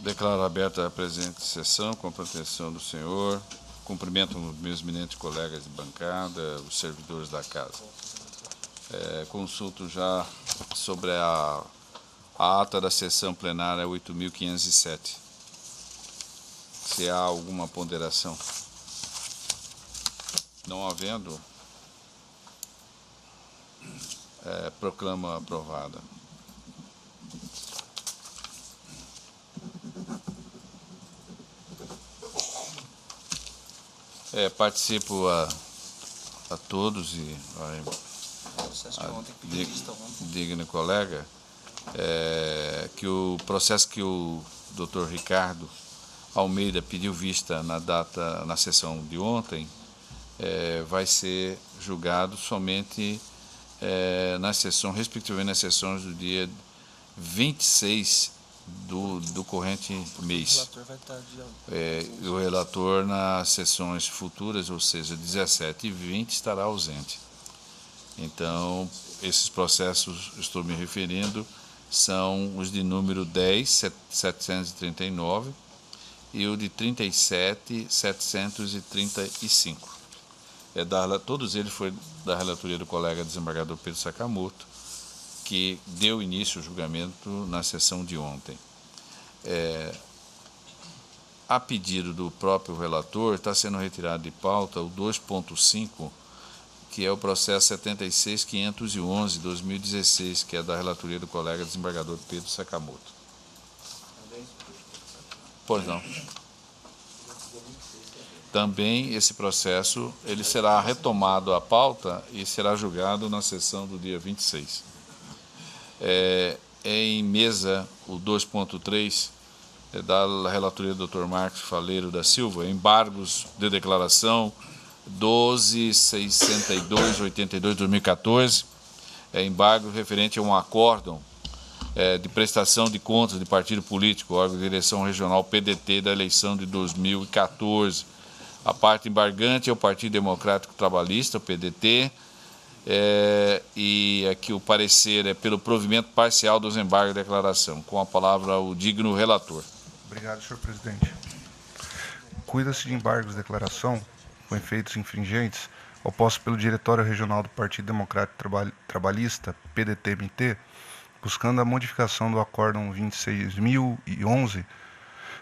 Declaro aberta a presente sessão com a proteção do senhor. Cumprimento meus eminentes colegas de bancada, os servidores da casa. Consulto já sobre a ata da sessão plenária 8.507. Se há alguma ponderação. Não havendo, proclamo aprovada. Participo a todos e digno colega que o processo que o Dr. Ricardo Almeida pediu vista na sessão de ontem vai ser julgado somente respectivamente nas sessões do dia 26 do corrente mês. O relator nas sessões futuras, ou seja, 17 e 20, estará ausente. Então, esses processos, estou me referindo, são os de número 10.739 e o de 37.735. Todos eles foram da relatoria do colega desembargador Pedro Sakamoto, que deu início ao julgamento na sessão de ontem. A pedido do próprio relator, está sendo retirado de pauta o 2.5, que é o processo 76.511/2016, que é da relatoria do colega desembargador Pedro Sakamoto. Pois não. Também esse processo ele será retomado à pauta e será julgado na sessão do dia 26. Em mesa o 2.3 da relatoria do Dr. Marcos Faleiro da Silva, embargos de declaração 12.662/2014, embargo referente a um acórdão de prestação de contas de partido político, órgão de direção regional PDT da eleição de 2014. A parte embargante é o Partido Democrático Trabalhista, o PDT, e aqui o parecer é pelo provimento parcial dos embargos de declaração. Com a palavra o digno relator. Obrigado, senhor presidente. Cuida-se de embargos de declaração com efeitos infringentes opostos pelo Diretório Regional do Partido Democrático Trabalhista, PDT-MT, buscando a modificação do Acórdão 26.011,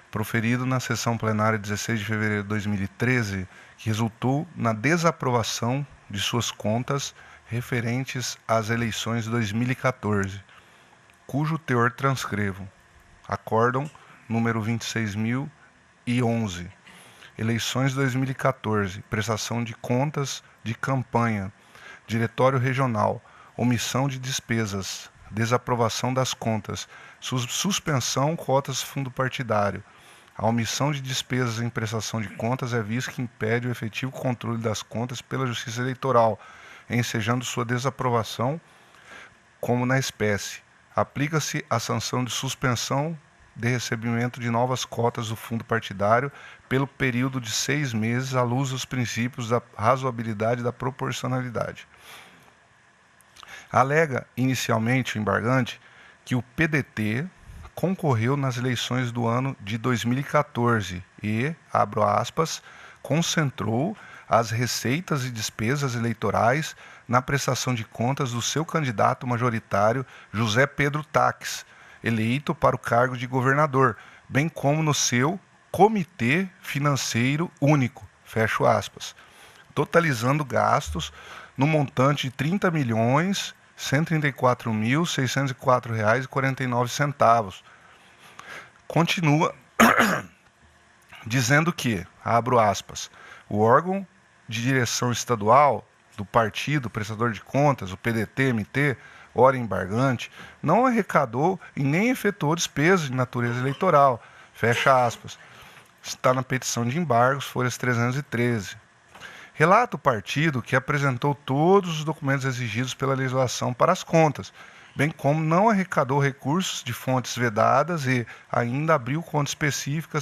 proferido na sessão plenária 16 de fevereiro de 2013, que resultou na desaprovação de suas contas referentes às eleições de 2014, cujo teor transcrevo. Acórdão número 26.011. Eleições 2014, prestação de contas de campanha, Diretório Regional, omissão de despesas, desaprovação das contas, suspensão cotas fundo partidário. A omissão de despesas em prestação de contas é visto que impede o efetivo controle das contas pela Justiça Eleitoral, ensejando sua desaprovação como na espécie. Aplica-se a sanção de suspensão de recebimento de novas cotas do fundo partidário pelo período de 6 meses, à luz dos princípios da razoabilidade e da proporcionalidade. Alega inicialmente o embargante que o PDT concorreu nas eleições do ano de 2014 e, abro aspas, concentrou as receitas e despesas eleitorais na prestação de contas do seu candidato majoritário José Pedro Taques, eleito para o cargo de governador, bem como no seu Comitê Financeiro Único, fecho aspas, totalizando gastos no montante de R$ 30.134.604,49. Continua dizendo que, abro aspas, o órgão de direção estadual do partido prestador de contas, o PDT-MT, ora embargante, não arrecadou e nem efetuou despesas de natureza eleitoral, fecha aspas. Está na petição de embargos, folhas 313. Relata o partido que apresentou todos os documentos exigidos pela legislação para as contas, bem como não arrecadou recursos de fontes vedadas e ainda abriu conta específica,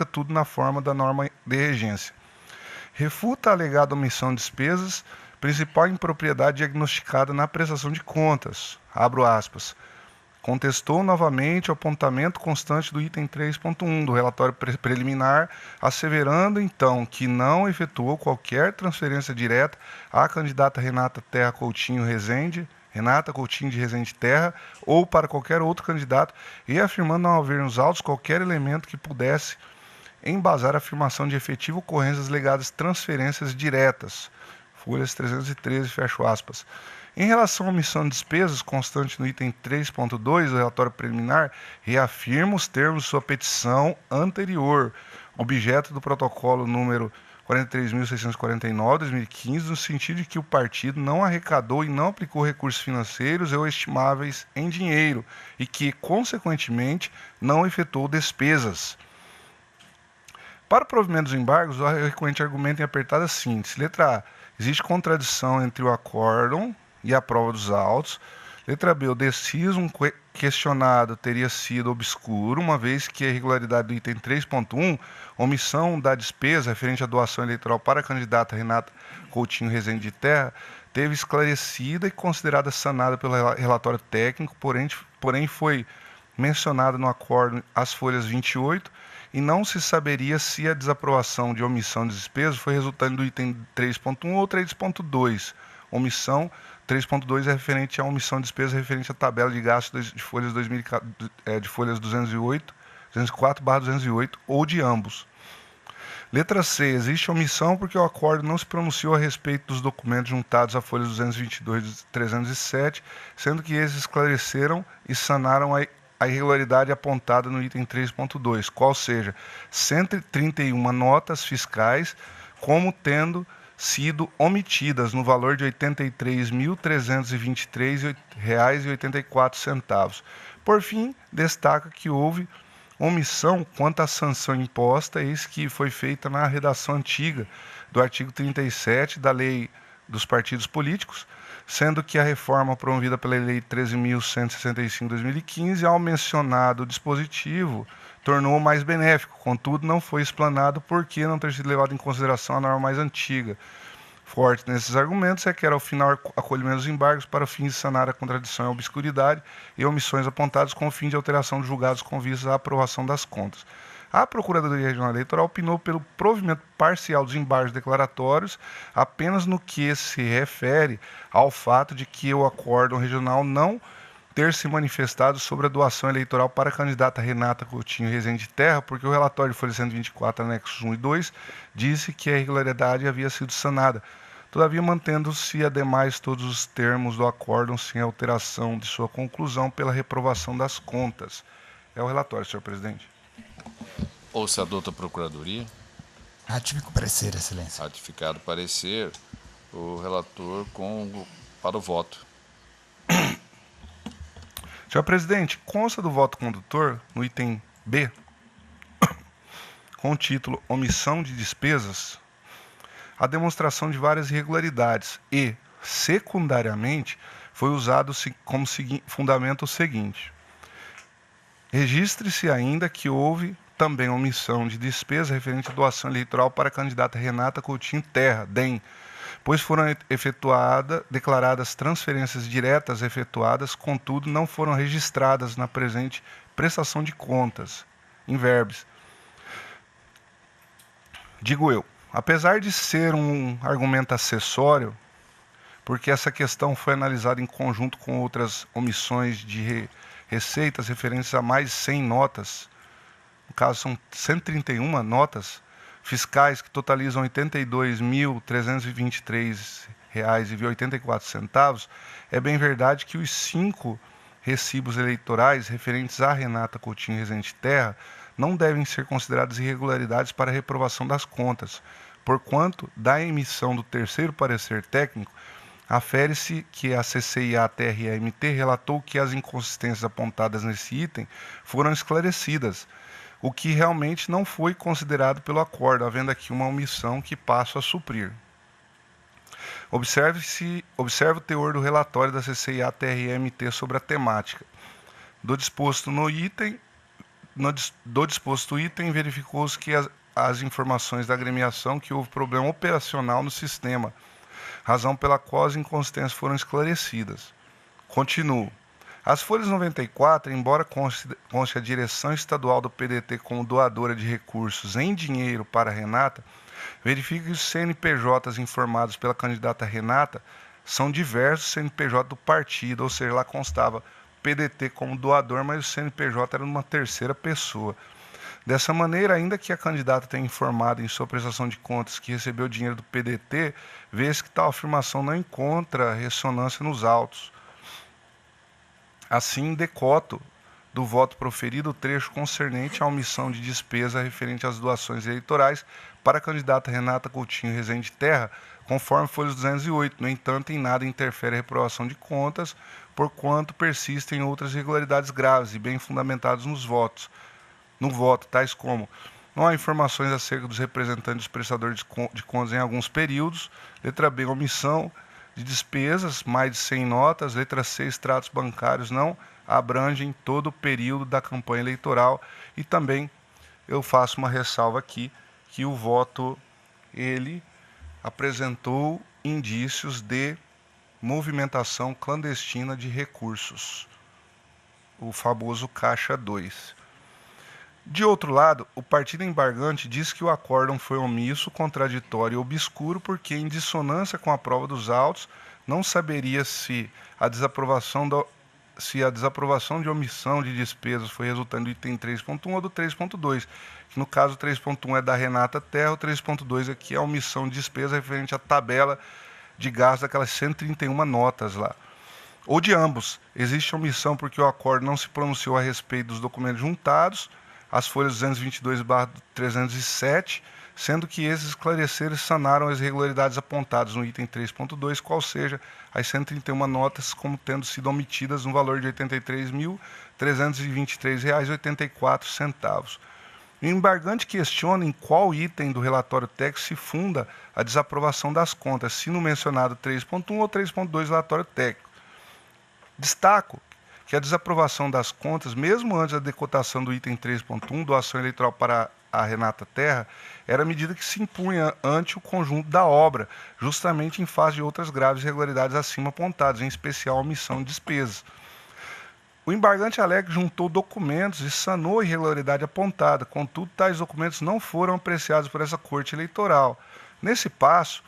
tudo na forma da norma de regência. Refuta a alegada omissão de despesas, principal impropriedade diagnosticada na prestação de contas, abro aspas, contestou novamente o apontamento constante do item 3.1 do relatório preliminar, asseverando então que não efetuou qualquer transferência direta à candidata Renata Coutinho de Rezende Terra ou para qualquer outro candidato, e afirmando não haver nos autos qualquer elemento que pudesse embasar a afirmação de efetiva ocorrência das alegadas transferências diretas. Folhas 313, fecho aspas. Em relação à omissão de despesas, constante no item 3.2 do relatório preliminar, reafirma os termos de sua petição anterior, objeto do protocolo número 43.649/2015, no sentido de que o partido não arrecadou e não aplicou recursos financeiros ou estimáveis em dinheiro e que, consequentemente, não efetuou despesas. Para o provimento dos embargos, o recorrente argumenta em apertada síntese. Letra A. Existe contradição entre o acórdão e a prova dos autos. Letra B. O decisum questionado teria sido obscuro, uma vez que a irregularidade do item 3.1, omissão da despesa referente à doação eleitoral para a candidata Renata Coutinho Rezende Terra, teve esclarecida e considerada sanada pelo relatório técnico, porém foi mencionada no acórdão as folhas 28, e não se saberia se a desaprovação de omissão de despesa foi resultante do item 3.1 ou 3.2. Omissão 3.2 é referente à omissão de despesa referente à tabela de gastos de folhas 204/208 ou de ambos. Letra C. Existe omissão porque o acórdão não se pronunciou a respeito dos documentos juntados à folha 222 e 307, sendo que esses esclareceram e sanaram a irregularidade apontada no item 3.2, qual seja 131 notas fiscais, como tendo sido omitidas no valor de R$ 83.323,84. Por fim, destaca que houve omissão quanto à sanção imposta, eis que foi feita na redação antiga do artigo 37 da Lei dos Partidos Políticos, sendo que a reforma promovida pela Lei 13.165/2015, ao mencionado dispositivo, tornou mais benéfico, contudo não foi explanado por que não ter sido levado em consideração a norma mais antiga. Forte nesses argumentos é que era ao final acolhimento dos embargos para o fim de sanar a contradição e a obscuridade e omissões apontadas com o fim de alteração de julgados com vistas à aprovação das contas. A Procuradoria Regional Eleitoral opinou pelo provimento parcial dos embargos declaratórios apenas no que se refere ao fato de que o acórdão regional não ter se manifestado sobre a doação eleitoral para a candidata Renata Coutinho Rezende Terra, porque o relatório de folha 124, anexos 1 e 2, disse que a irregularidade havia sido sanada. Todavia, mantendo-se ademais todos os termos do acórdão sem alteração de sua conclusão pela reprovação das contas. É o relatório, senhor presidente. Ouça a douta Procuradoria. Ratifico o parecer, excelência. Ratificado o parecer, o relator para o voto. Senhor presidente, consta do voto condutor, no item B, com o título Omissão de Despesas, a demonstração de várias irregularidades e, secundariamente, foi usado como fundamento o seguinte. Registre-se ainda que houve também omissão de despesa referente à doação eleitoral para a candidata Renata Coutinho Terra, DEM, pois foram declaradas transferências diretas efetuadas, contudo não foram registradas na presente prestação de contas, in verbis. Digo eu, apesar de ser um argumento acessório, porque essa questão foi analisada em conjunto com outras omissões de receitas referentes a mais de 100 notas, no caso são 131 notas fiscais que totalizam R$ 82.323,84, é bem verdade que os 5 recibos eleitorais referentes a Renata Coutinho Rezende Terra não devem ser consideradas irregularidades para a reprovação das contas, porquanto, da emissão do terceiro parecer técnico, afere-se que a CCIA-TRE-MT relatou que as inconsistências apontadas nesse item foram esclarecidas, o que realmente não foi considerado pelo acórdão, havendo aqui uma omissão que passo a suprir. Observe o teor do relatório da CCIA-TRE-MT sobre a temática. Do disposto item, verificou-se que as informações da agremiação que houve problema operacional no sistema, razão pela qual as inconsistências foram esclarecidas. Continuo. As folhas 94, embora conste a direção estadual do PDT como doadora de recursos em dinheiro para Renata, verifica que os CNPJs informados pela candidata Renata são diversos CNPJ do partido, ou seja, lá constava PDT como doador, mas o CNPJ era uma terceira pessoa. Dessa maneira, ainda que a candidata tenha informado em sua prestação de contas que recebeu dinheiro do PDT, vê-se que tal afirmação não encontra ressonância nos autos. Assim, decoto do voto proferido o trecho concernente à omissão de despesa referente às doações eleitorais para a candidata Renata Coutinho Rezende Terra, conforme folhas 208. No entanto, em nada interfere a reprovação de contas, porquanto persistem outras irregularidades graves e bem fundamentadas no voto, tais como: não há informações acerca dos representantes dos prestadores de contas em alguns períodos. Letra B, omissão de despesas, mais de 100 notas. Letra C, extratos bancários não abrangem todo o período da campanha eleitoral. E também eu faço uma ressalva aqui, que o voto, ele apresentou indícios de movimentação clandestina de recursos, o famoso Caixa 2. De outro lado, o partido embargante diz que o acórdão foi omisso, contraditório e obscuro, porque, em dissonância com a prova dos autos, não saberia se a desaprovação de omissão de despesas foi resultante do item 3.1 ou do 3.2, que no caso o 3.1 é da Renata Terra, o 3.2 aqui é a omissão de despesa referente à tabela de gastos daquelas 131 notas lá. Ou de ambos, existe omissão porque o acórdão não se pronunciou a respeito dos documentos juntados, as folhas 222/307, sendo que esses esclareceram e sanaram as irregularidades apontadas no item 3.2, qual seja as 131 notas como tendo sido omitidas no valor de R$ 83.323,84. O embargante questiona em qual item do relatório técnico se funda a desaprovação das contas, se no mencionado 3.1 ou 3.2 do relatório técnico. Destaco que a desaprovação das contas, mesmo antes da decotação do item 3.1, doação eleitoral para a Renata Terra, era a medida que se impunha ante o conjunto da obra, justamente em face de outras graves irregularidades acima apontadas, em especial a omissão de despesas. O embargante alega que juntou documentos e sanou a irregularidade apontada, contudo, tais documentos não foram apreciados por essa Corte Eleitoral. Nesse passo,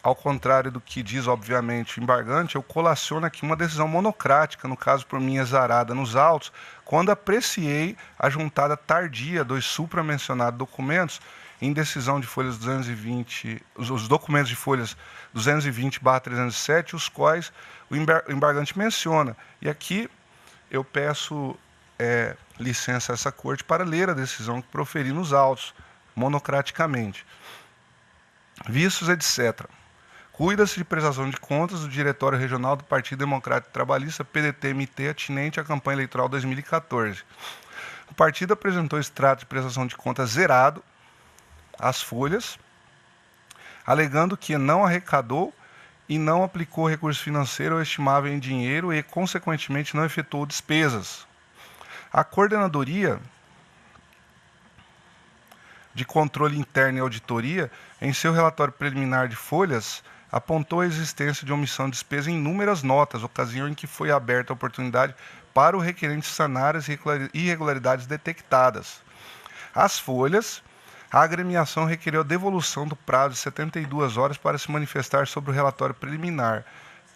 ao contrário do que diz, obviamente, o embargante, eu colaciono aqui uma decisão monocrática, no caso por mim exarada nos autos, quando apreciei a juntada tardia dos supramencionados documentos em decisão de folhas 220, os documentos de folhas 220/307, os quais o embargante menciona. E aqui eu peço licença a essa Corte para ler a decisão que proferi nos autos, monocraticamente. Vistos, etc. Cuida-se de prestação de contas do Diretório Regional do Partido Democrático Trabalhista, PDT-MT, atinente à campanha eleitoral 2014. O partido apresentou extrato de prestação de contas zerado às folhas, alegando que não arrecadou e não aplicou recurso financeiro ou estimável em dinheiro e, consequentemente, não efetuou despesas. A Coordenadoria de Controle Interno e Auditoria, em seu relatório preliminar de folhas, apontou a existência de omissão de despesa em inúmeras notas, ocasião em que foi aberta a oportunidade para o requerente sanar as irregularidades detectadas. Às folhas, a agremiação requereu a devolução do prazo de 72 horas para se manifestar sobre o relatório preliminar.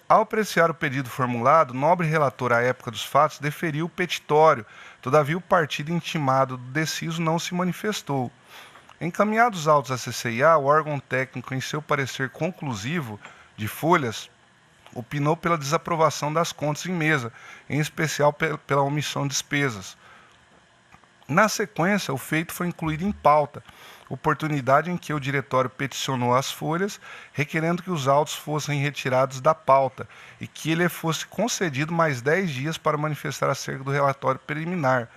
Ao apreciar o pedido formulado, o nobre relator à época dos fatos deferiu o petitório, todavia o partido intimado do deciso não se manifestou. Encaminhados os autos à CCIA, o órgão técnico, em seu parecer conclusivo de folhas, opinou pela desaprovação das contas em mesa, em especial pela omissão de despesas. Na sequência, o feito foi incluído em pauta, oportunidade em que o diretório peticionou as folhas, requerendo que os autos fossem retirados da pauta e que lhe fosse concedido mais 10 dias para manifestar acerca do relatório preliminar.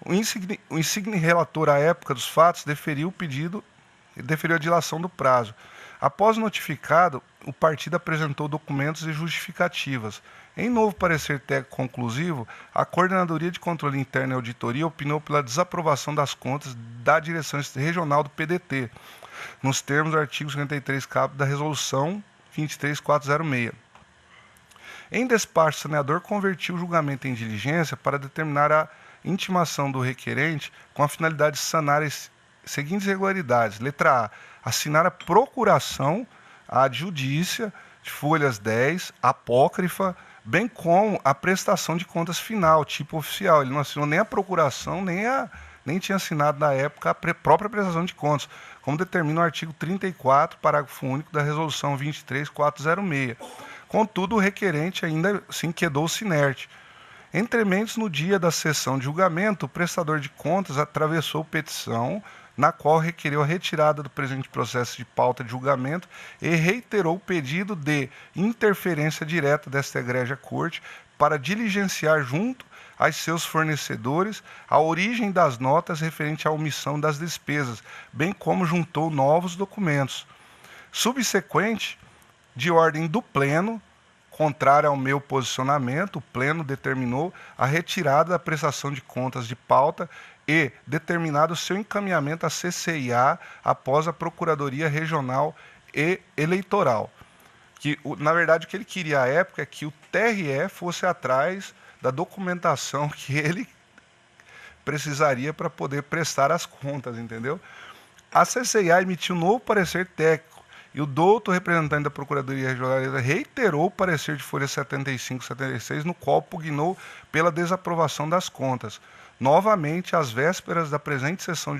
O insigne relator à época dos fatos deferiu a dilação do prazo. Após notificado, o partido apresentou documentos e justificativas. Em novo parecer técnico conclusivo, a Coordenadoria de Controle Interno e Auditoria opinou pela desaprovação das contas da direção regional do PDT, nos termos do artigo 53 caput da Resolução 23406. Em despacho, o saneador convertiu o julgamento em diligência para determinar a intimação do requerente com a finalidade de sanar as seguintes irregularidades. Letra A. Assinar a procuração adjudícia de folhas 10, apócrifa, bem como a prestação de contas final, tipo oficial. Ele não assinou nem a procuração, nem tinha assinado na época a própria prestação de contas, como determina o artigo 34, parágrafo único da Resolução 23406. Contudo, o requerente ainda assim quedou-se inerte. Entrementes, no dia da sessão de julgamento, o prestador de contas atravessou petição, na qual requereu a retirada do presente processo de pauta de julgamento e reiterou o pedido de interferência direta desta egrégia corte para diligenciar junto aos seus fornecedores a origem das notas referente à omissão das despesas, bem como juntou novos documentos. Subsequente, de ordem do pleno, contrária ao meu posicionamento, o pleno determinou a retirada da prestação de contas de pauta e determinado o seu encaminhamento à CCIA após a Procuradoria Regional e Eleitoral. Que, na verdade, o que ele queria à época é que o TRE fosse atrás da documentação que ele precisaria para poder prestar as contas, entendeu? A CCIA emitiu um novo parecer técnico e o douto representante da Procuradoria Regional reiterou o parecer de folha 75 e 76, no qual pugnou pela desaprovação das contas. Novamente, às vésperas da presente sessão,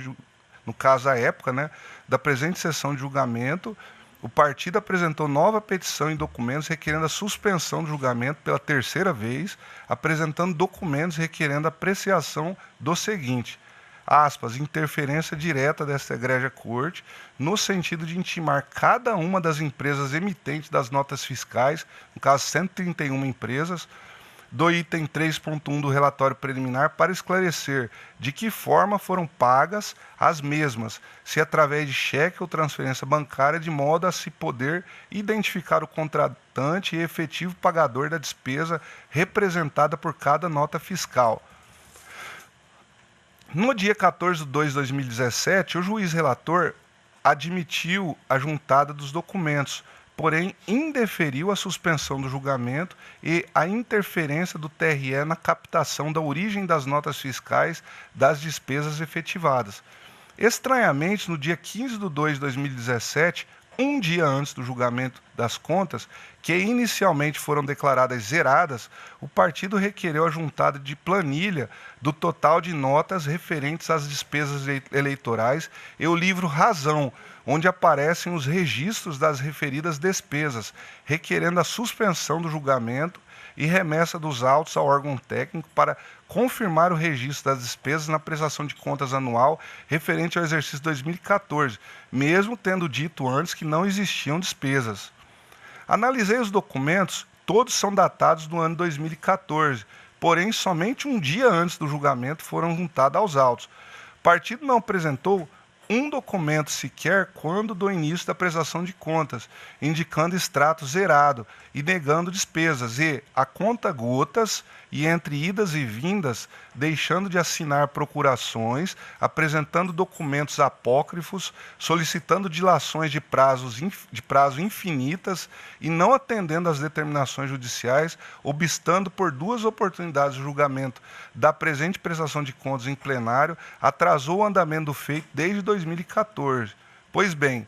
no caso a época, né, da presente sessão de julgamento, o partido apresentou nova petição em documentos requerendo a suspensão do julgamento pela terceira vez, apresentando documentos requerendo a apreciação do seguinte: aspas, interferência direta desta egrégia corte, no sentido de intimar cada uma das empresas emitentes das notas fiscais, no caso 131 empresas, do item 3.1 do relatório preliminar para esclarecer de que forma foram pagas as mesmas, se através de cheque ou transferência bancária, de modo a se poder identificar o contratante e efetivo pagador da despesa representada por cada nota fiscal. No dia 14 de 2 de 2017, o juiz relator admitiu a juntada dos documentos, porém indeferiu a suspensão do julgamento e a interferência do TRE na captação da origem das notas fiscais das despesas efetivadas. Estranhamente, no dia 15 de 2 de 2017, um dia antes do julgamento das contas, que inicialmente foram declaradas zeradas, o partido requereu a juntada de planilha do total de notas referentes às despesas eleitorais e o livro Razão, onde aparecem os registros das referidas despesas, requerendo a suspensão do julgamento e remessa dos autos ao órgão técnico para confirmar o registro das despesas na prestação de contas anual referente ao exercício 2014, mesmo tendo dito antes que não existiam despesas. Analisei os documentos, todos são datados do ano 2014, porém somente um dia antes do julgamento foram juntados aos autos. O partido não apresentou um documento sequer quando do início da prestação de contas, indicando extrato zerado e negando despesas, e, a conta gotas e entre idas e vindas, deixando de assinar procurações, apresentando documentos apócrifos, solicitando dilações de prazo infinitas e não atendendo às determinações judiciais, obstando por duas oportunidades o julgamento da presente prestação de contas em plenário, atrasou o andamento do feito desde 2014. Pois bem,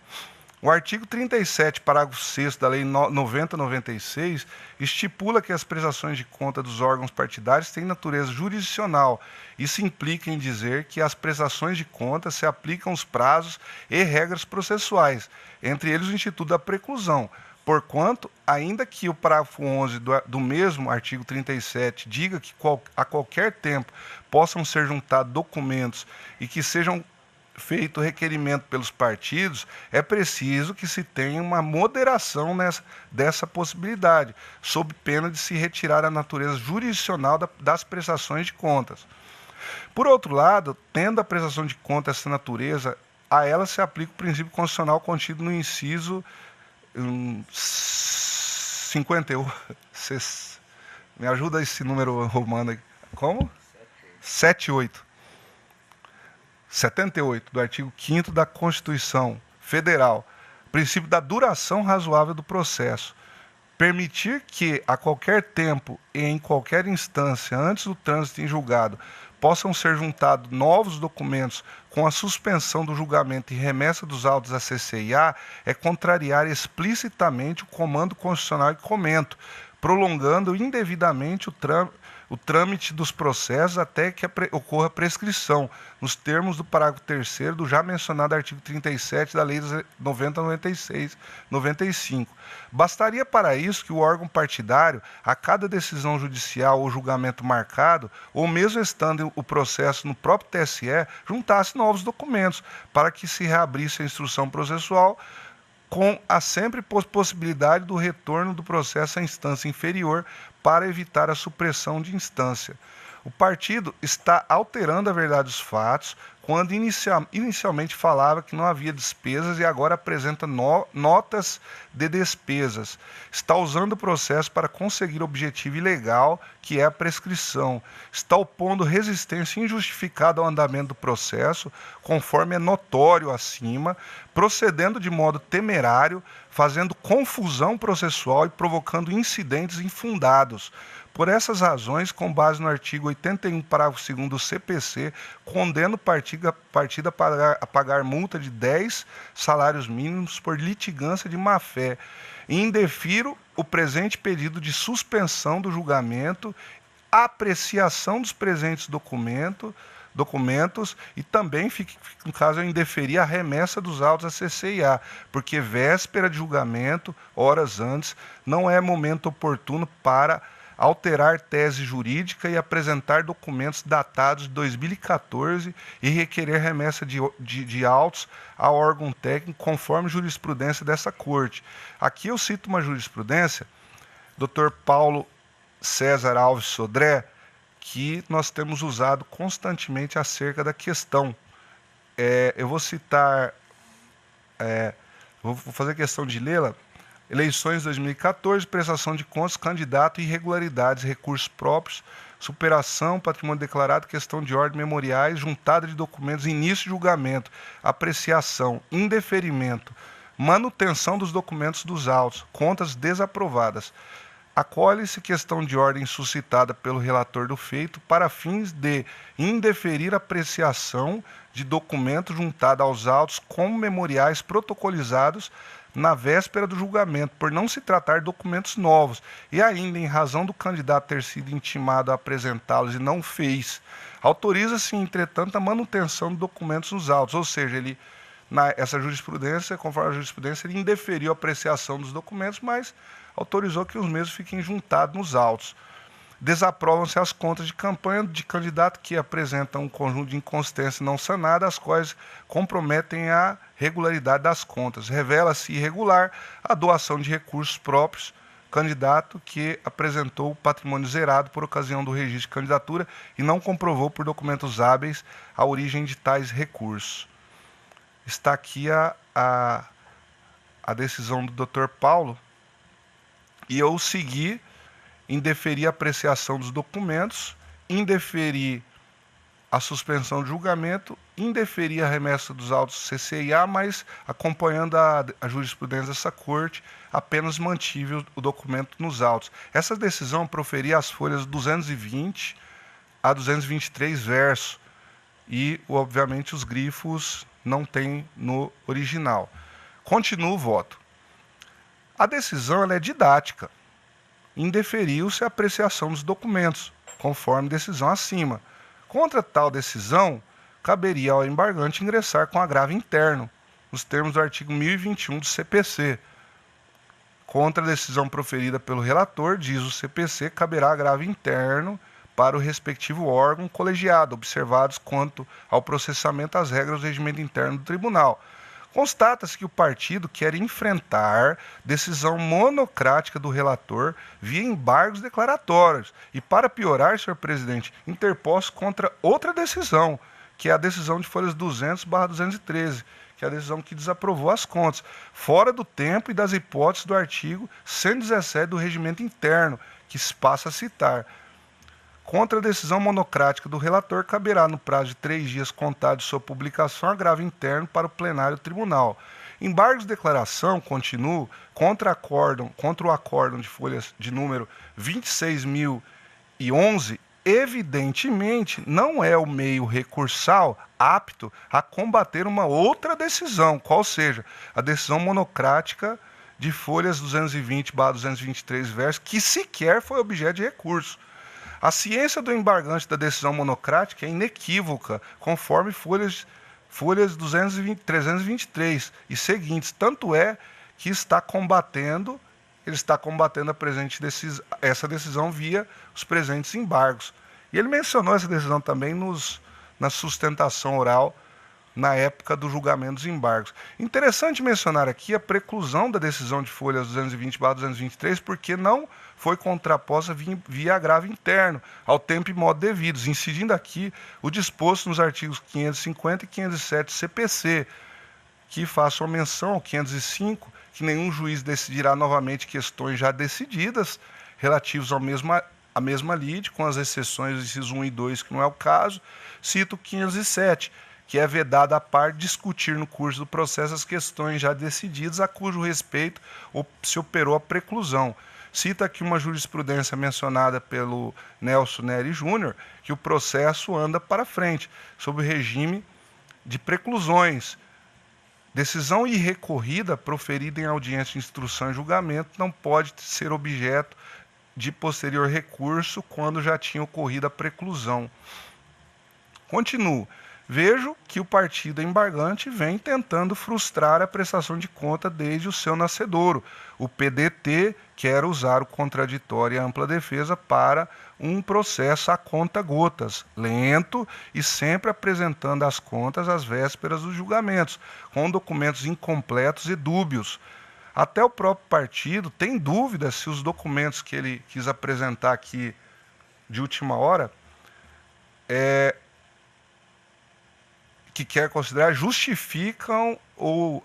o artigo 37, parágrafo 6º da Lei 90/96 estipula que as prestações de conta dos órgãos partidários têm natureza jurisdicional. Isso implica em dizer que às prestações de contas se aplicam os prazos e regras processuais, entre eles o Instituto da Preclusão. Porquanto, ainda que o parágrafo 11 do mesmo artigo 37 diga que a qualquer tempo possam ser juntados documentos e que sejam feito requerimento pelos partidos, é preciso que se tenha uma moderação dessa possibilidade, sob pena de se retirar a natureza jurisdicional das prestações de contas. Por outro lado, tendo a prestação de contas essa natureza, a ela se aplica o princípio constitucional contido no inciso 58. Me ajuda esse número romano aqui. Como? 78 do artigo 5º da Constituição Federal, princípio da duração razoável do processo. Permitir que, a qualquer tempo e em qualquer instância, antes do trânsito em julgado, possam ser juntados novos documentos com a suspensão do julgamento e remessa dos autos à CCIA é contrariar explicitamente o comando constitucional e comento, prolongando indevidamente o trâmite dos processos até que ocorra prescrição, nos termos do parágrafo 3º do já mencionado artigo 37 da Lei 90.96/95. Bastaria para isso que o órgão partidário, a cada decisão judicial ou julgamento marcado, ou mesmo estando o processo no próprio TSE, juntasse novos documentos para que se reabrisse a instrução processual, com a sempre possibilidade do retorno do processo à instância inferior para evitar a supressão de instância. O partido está alterando a verdade dos fatos quando inicialmente falava que não havia despesas e agora apresenta notas de despesas. Está usando o processo para conseguir o objetivo ilegal, que é a prescrição. Está opondo resistência injustificada ao andamento do processo, conforme é notório acima, procedendo de modo temerário, fazendo confusão processual e provocando incidentes infundados. Por essas razões, com base no artigo 81, parágrafo 2º do CPC, condeno o partido a pagar multa de 10 salários mínimos por litigância de má-fé e indefiro o presente pedido de suspensão do julgamento, apreciação dos presentes documentos e também, no caso, eu indeferir a remessa dos autos à CCIA, porque véspera de julgamento, horas antes, não é momento oportuno para alterar tese jurídica e apresentar documentos datados de 2014 e requerer remessa de autos ao órgão técnico, conforme jurisprudência dessa Corte. Aqui eu cito uma jurisprudência, Dr. Paulo César Alves Sodré, que nós temos usado constantemente acerca da questão. Eu vou citar, vou fazer questão de lê-la. Eleições 2014, prestação de contas, candidato, irregularidades, recursos próprios, superação, patrimônio declarado, questão de ordem, memoriais, juntada de documentos, início de julgamento, apreciação, indeferimento, manutenção dos documentos dos autos, contas desaprovadas. Acolhe-se questão de ordem suscitada pelo relator do feito para fins de indeferir apreciação de documento juntado aos autos como memoriais protocolizados na véspera do julgamento, por não se tratar de documentos novos, e ainda em razão do candidato ter sido intimado a apresentá-los e não fez, autoriza-se, entretanto, a manutenção de documentos nos autos, ou seja, essa jurisprudência, conforme a jurisprudência, ele indeferiu a apreciação dos documentos, mas autorizou que os mesmos fiquem juntados nos autos. Desaprovam-se as contas de campanha de candidato que apresentam um conjunto de inconsistências não sanadas, as quais comprometem a regularidade das contas. Revela-se irregular a doação de recursos próprios, candidato que apresentou patrimônio zerado por ocasião do registro de candidatura e não comprovou por documentos hábeis a origem de tais recursos. Está aqui a decisão do Dr. Paulo, e eu segui, indeferir a apreciação dos documentos, indeferir a suspensão de julgamento, indeferir a remessa dos autos CCIA, mas, acompanhando a jurisprudência dessa Corte, apenas mantive o documento nos autos. Essa decisão proferia as folhas 220 a 223 verso, e, obviamente, os grifos não tem no original. Continua o voto. A decisão ela é didática. Indeferiu-se a apreciação dos documentos, conforme decisão acima. Contra tal decisão, caberia ao embargante ingressar com agravo interno, nos termos do artigo 1021 do CPC. Contra a decisão proferida pelo relator, diz o CPC, caberá agravo interno para o respectivo órgão colegiado, observados quanto ao processamento as regras do regimento interno do tribunal. Constata-se que o partido quer enfrentar decisão monocrática do relator via embargos declaratórios e, para piorar, senhor presidente, interposto contra outra decisão, que é a decisão de folhas 200/213, que é a decisão que desaprovou as contas, fora do tempo e das hipóteses do artigo 117 do regimento interno, que se passa a citar. Contra a decisão monocrática do relator, caberá, no prazo de 3 dias contados de sua publicação, agravo interno para o plenário do tribunal. Embargos de declaração, continuo, contra o acórdão de folhas de número 26.011, evidentemente não é o meio recursal apto a combater uma outra decisão, qual seja a decisão monocrática de folhas 220/223 versos, que sequer foi objeto de recurso. A ciência do embargante da decisão monocrática é inequívoca, conforme folhas 323 e seguintes, tanto é que ele está combatendo essa decisão via os presentes embargos. E ele mencionou essa decisão também na sustentação oral na época do julgamento dos embargos. Interessante mencionar aqui a preclusão da decisão de folhas 220/223, porque não foi contraposta via agravo interno, ao tempo e modo devidos, incidindo aqui o disposto nos artigos 550 e 507 do CPC, que façam menção ao 505, que nenhum juiz decidirá novamente questões já decididas relativas à mesma lide, com as exceções dos incisos 1 e 2, que não é o caso. Cito o 507, que é vedado à parte discutir no curso do processo as questões já decididas, a cujo respeito se operou a preclusão. Cita aqui uma jurisprudência mencionada pelo Nelson Neri Júnior, que o processo anda para frente, sob o regime de preclusões. Decisão irrecorrida proferida em audiência de instrução e julgamento não pode ser objeto de posterior recurso quando já tinha ocorrido a preclusão. Continuo. Vejo que o partido embargante vem tentando frustrar a prestação de conta desde o seu nascedouro. O PDT quer usar o contraditório e a ampla defesa para um processo a conta-gotas, lento e sempre apresentando as contas às vésperas dos julgamentos, com documentos incompletos e dúbios. Até o próprio partido tem dúvida se os documentos que ele quis apresentar aqui de última hora que quer considerar justificam ou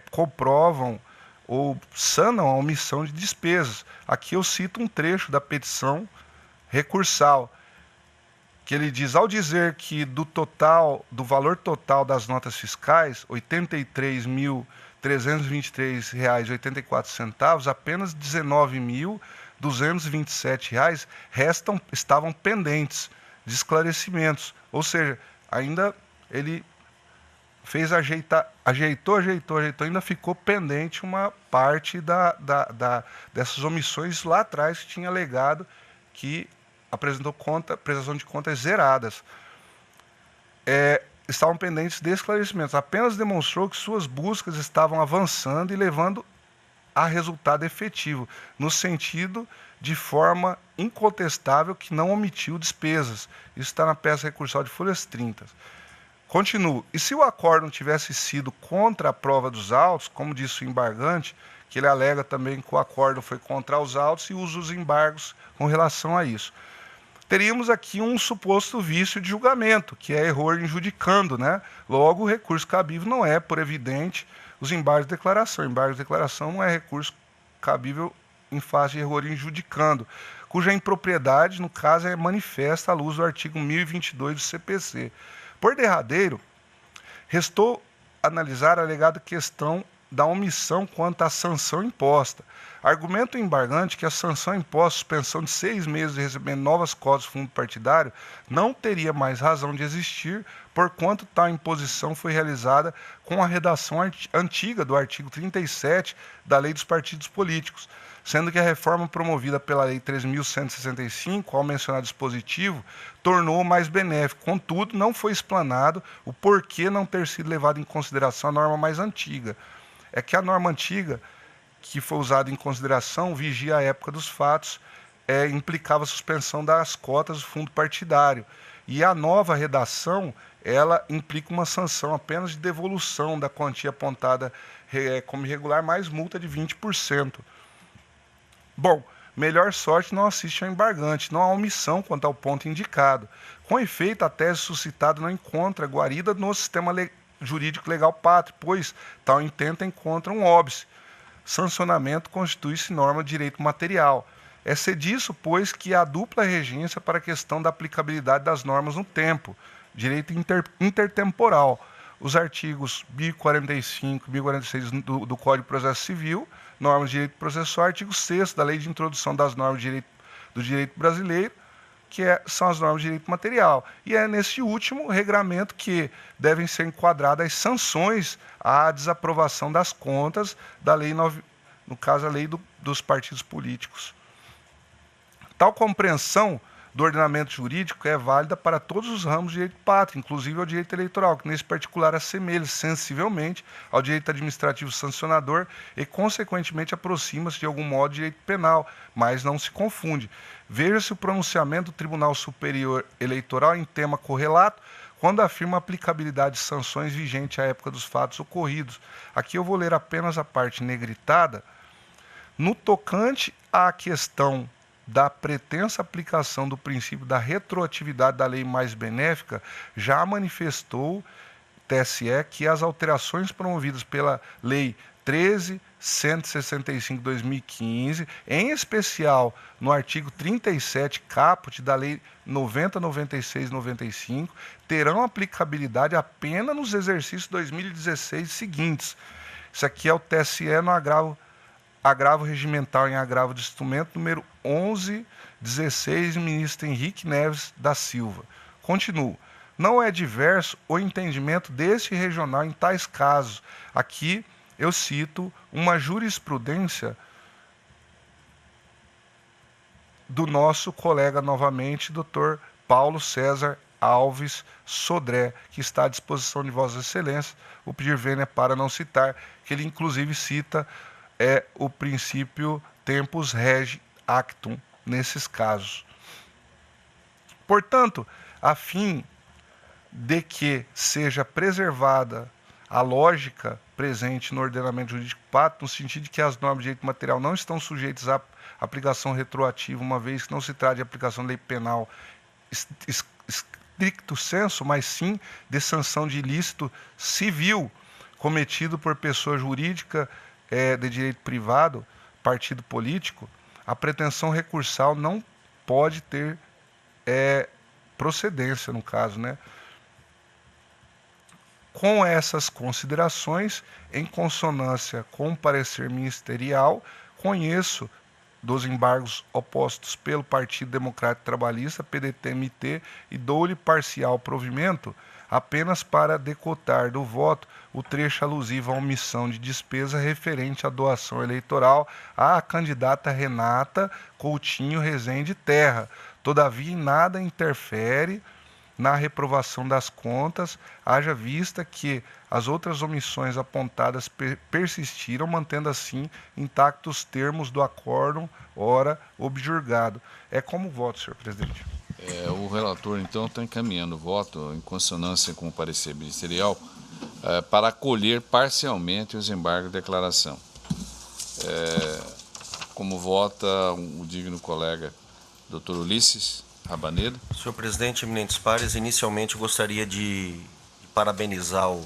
comprovam ou sanam a omissão de despesas. Aqui eu cito um trecho da petição recursal, que ele diz: ao dizer que do valor total das notas fiscais, R$ 83.323,84, apenas R$ 19.227 estavam pendentes de esclarecimentos. Ou seja, ainda ele fez ajeitou, ainda ficou pendente uma parte dessas omissões lá atrás, que tinha alegado que apresentou prestação de contas zeradas. Estavam pendentes de esclarecimentos. Apenas demonstrou que suas buscas estavam avançando e levando a resultado efetivo, no sentido de forma incontestável que não omitiu despesas. Isso está na peça recursal de folhas 30. Continuo. E se o acórdão tivesse sido contra a prova dos autos, como disse o embargante, que ele alega também que o acórdão foi contra os autos e usa os embargos com relação a isso, teríamos aqui um suposto vício de julgamento, que é erro injudicando, né? Logo, o recurso cabível não é, por evidente, os embargos de declaração. Embargos de declaração não é recurso cabível em face de erro injudicando, cuja impropriedade, no caso, é manifesta à luz do artigo 1022 do CPC. Por derradeiro, restou analisar a alegada questão da omissão quanto à sanção imposta. Argumento embargante que a sanção imposta, suspensão de 6 meses de recebimento de novas cotas do fundo partidário, não teria mais razão de existir, porquanto tal imposição foi realizada com a redação antiga do artigo 37 da Lei dos Partidos Políticos, sendo que a reforma promovida pela Lei 3.165, ao mencionar dispositivo, tornou mais benéfico. Contudo, não foi explanado o porquê não ter sido levado em consideração a norma mais antiga. É que a norma antiga, que foi usada em consideração, vigia a época dos fatos, implicava a suspensão das cotas do fundo partidário. E a nova redação, ela implica uma sanção apenas de devolução da quantia apontada como irregular, mais multa de 20%. Bom, melhor sorte não assiste ao embargante, não há omissão quanto ao ponto indicado. Com efeito, a tese suscitada não encontra guarida no sistema jurídico legal pátrio, pois tal intento encontra um óbice. Sancionamento constitui-se norma de direito material. É disso, pois, que há dupla regência para a questão da aplicabilidade das normas no tempo, direito intertemporal. os artigos 1045 e 1046 do Código de Processo Civil, normas de direito processual, artigo 6º da Lei de Introdução das Normas do Direito Brasileiro, que são as normas de direito material. E é nesse último regramento que devem ser enquadradas as sanções à desaprovação das contas da lei, no caso, a lei dos partidos políticos. Tal compreensão do ordenamento jurídico é válida para todos os ramos de direito pátrio, inclusive ao direito eleitoral, que nesse particular assemelha sensivelmente ao direito administrativo sancionador e, consequentemente, aproxima-se de algum modo do direito penal, mas não se confunde. Veja-se o pronunciamento do Tribunal Superior Eleitoral em tema correlato, quando afirma a aplicabilidade de sanções vigente à época dos fatos ocorridos. Aqui eu vou ler apenas a parte negritada. No tocante à questão da pretensa aplicação do princípio da retroatividade da lei mais benéfica, já manifestou TSE que as alterações promovidas pela Lei 13.165/2015, em especial no artigo 37 caput da Lei 90.96/95, terão aplicabilidade apenas nos exercícios 2016 seguintes. Isso aqui é o TSE no agravo regimental em agravo de instrumento número 1116, ministro Henrique Neves da Silva. Continuo. Não é diverso o entendimento deste regional em tais casos. Aqui eu cito uma jurisprudência do nosso colega novamente, doutor Paulo César Alves Sodré, que está à disposição de Vossa Excelência. O pedir vênia para não citar, que ele inclusive cita o princípio tempus regi actum nesses casos. Portanto, a fim de que seja preservada a lógica presente no ordenamento jurídico pátrio, no sentido de que as normas de direito material não estão sujeitas à aplicação retroativa, uma vez que não se trata de aplicação de lei penal stricto sensu, mas sim de sanção de ilícito civil cometido por pessoa jurídica de direito privado, partido político, a pretensão recursal não pode ter procedência, no caso, né? Com essas considerações, em consonância com o parecer ministerial, conheço dos embargos opostos pelo Partido Democrático Trabalhista, PDT-MT, e dou-lhe parcial provimento apenas para decotar do voto o trecho alusivo à omissão de despesa referente à doação eleitoral à candidata Renata Coutinho Rezende Terra. Todavia, em nada interfere na reprovação das contas, haja vista que as outras omissões apontadas persistiram, mantendo assim intactos os termos do acórdão ora objurgado. É como voto, senhor presidente. O relator, então, está encaminhando o voto em consonância com o parecer ministerial para acolher parcialmente os embargos de declaração. Como vota o digno colega Dr. Ulisses Rabanedo? Senhor presidente, eminentes pares, inicialmente eu gostaria de parabenizar o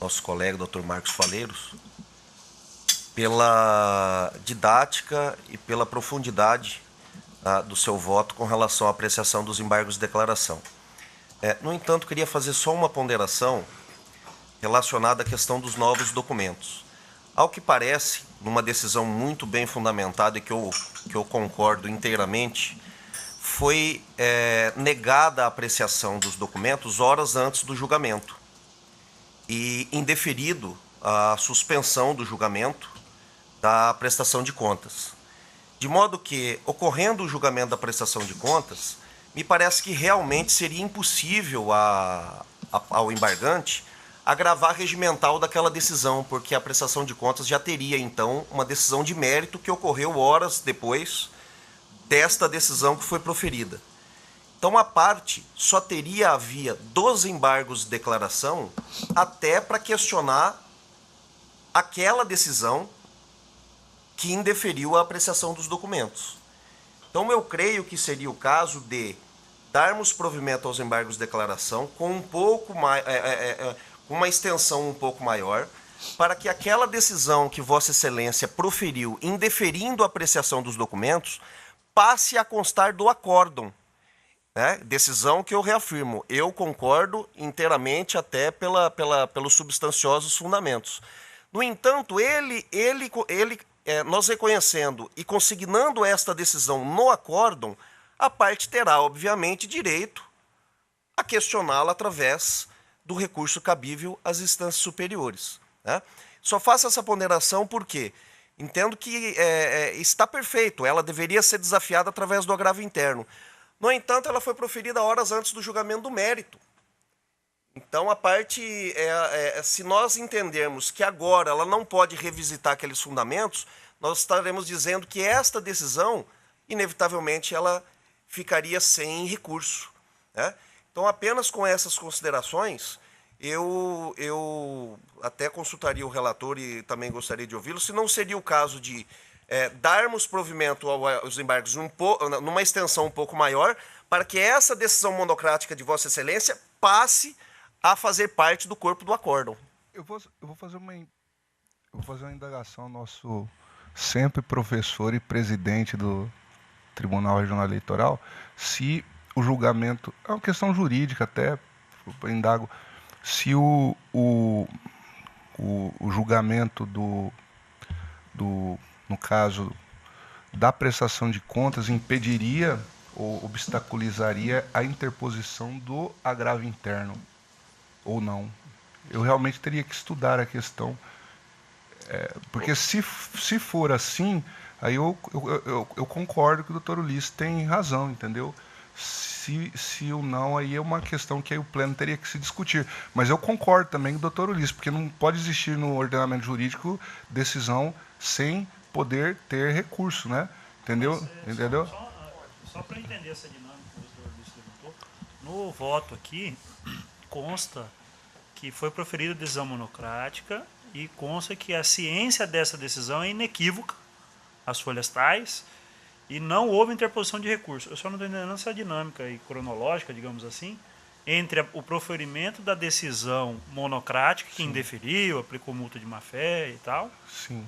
nosso colega Dr. Marcos Faleiros pela didática e pela profundidade do seu voto com relação à apreciação dos embargos de declaração. No entanto, queria fazer só uma ponderação relacionada à questão dos novos documentos. Ao que parece, numa decisão muito bem fundamentada e que eu concordo inteiramente, foi negada a apreciação dos documentos horas antes do julgamento e indeferido a suspensão do julgamento da prestação de contas. De modo que, ocorrendo o julgamento da prestação de contas, me parece que realmente seria impossível ao embargante agravar regimental daquela decisão, porque a prestação de contas já teria, então, uma decisão de mérito que ocorreu horas depois desta decisão que foi proferida. Então, a parte só teria a via dos embargos de declaração até para questionar aquela decisão que indeferiu a apreciação dos documentos. Então, eu creio que seria o caso de darmos provimento aos embargos de declaração com um pouco mais, uma extensão um pouco maior, para que aquela decisão que Vossa Excelência proferiu, indeferindo a apreciação dos documentos, passe a constar do acórdão, né? Decisão que eu reafirmo, eu concordo inteiramente até pelos substanciosos fundamentos. No entanto, nós reconhecendo e consignando esta decisão no acórdão, a parte terá, obviamente, direito a questioná-la através do recurso cabível às instâncias superiores, né? Só faço essa ponderação porque entendo que está perfeito, ela deveria ser desafiada através do agravo interno. No entanto, ela foi proferida horas antes do julgamento do mérito. Então, a parte, se nós entendermos que agora ela não pode revisitar aqueles fundamentos, nós estaremos dizendo que esta decisão, inevitavelmente, ela ficaria sem recurso, né? Então, apenas com essas considerações, eu até consultaria o relator e também gostaria de ouvi-lo, se não seria o caso de darmos provimento aos embargos numa extensão um pouco maior, para que essa decisão monocrática de Vossa Excelência passe a fazer parte do corpo do acórdão. Eu vou fazer uma indagação ao nosso sempre professor e presidente do Tribunal Regional Eleitoral, se o julgamento, é uma questão jurídica até, eu indago, se o julgamento no caso da prestação de contas, impediria ou obstaculizaria a interposição do agravo interno, ou não. Eu realmente teria que estudar a questão, porque se for assim, aí eu concordo que o doutor Ulisses tem razão, entendeu? Se ou não, aí é uma questão que aí o pleno teria que se discutir. Mas eu concordo também com o doutor Ulisses, porque não pode existir no ordenamento jurídico decisão sem poder ter recurso, né? Entendeu? Entendeu? Só para entender essa dinâmica que o doutor Ulisses levantou, no voto aqui consta que foi proferida decisão monocrática e consta que a ciência dessa decisão é inequívoca, as folhas tais, e não houve interposição de recurso. Eu só não estou entendendo essa dinâmica aí, cronológica, digamos assim, entre o proferimento da decisão monocrática, que indeferiu, aplicou multa de má-fé e tal, Sim.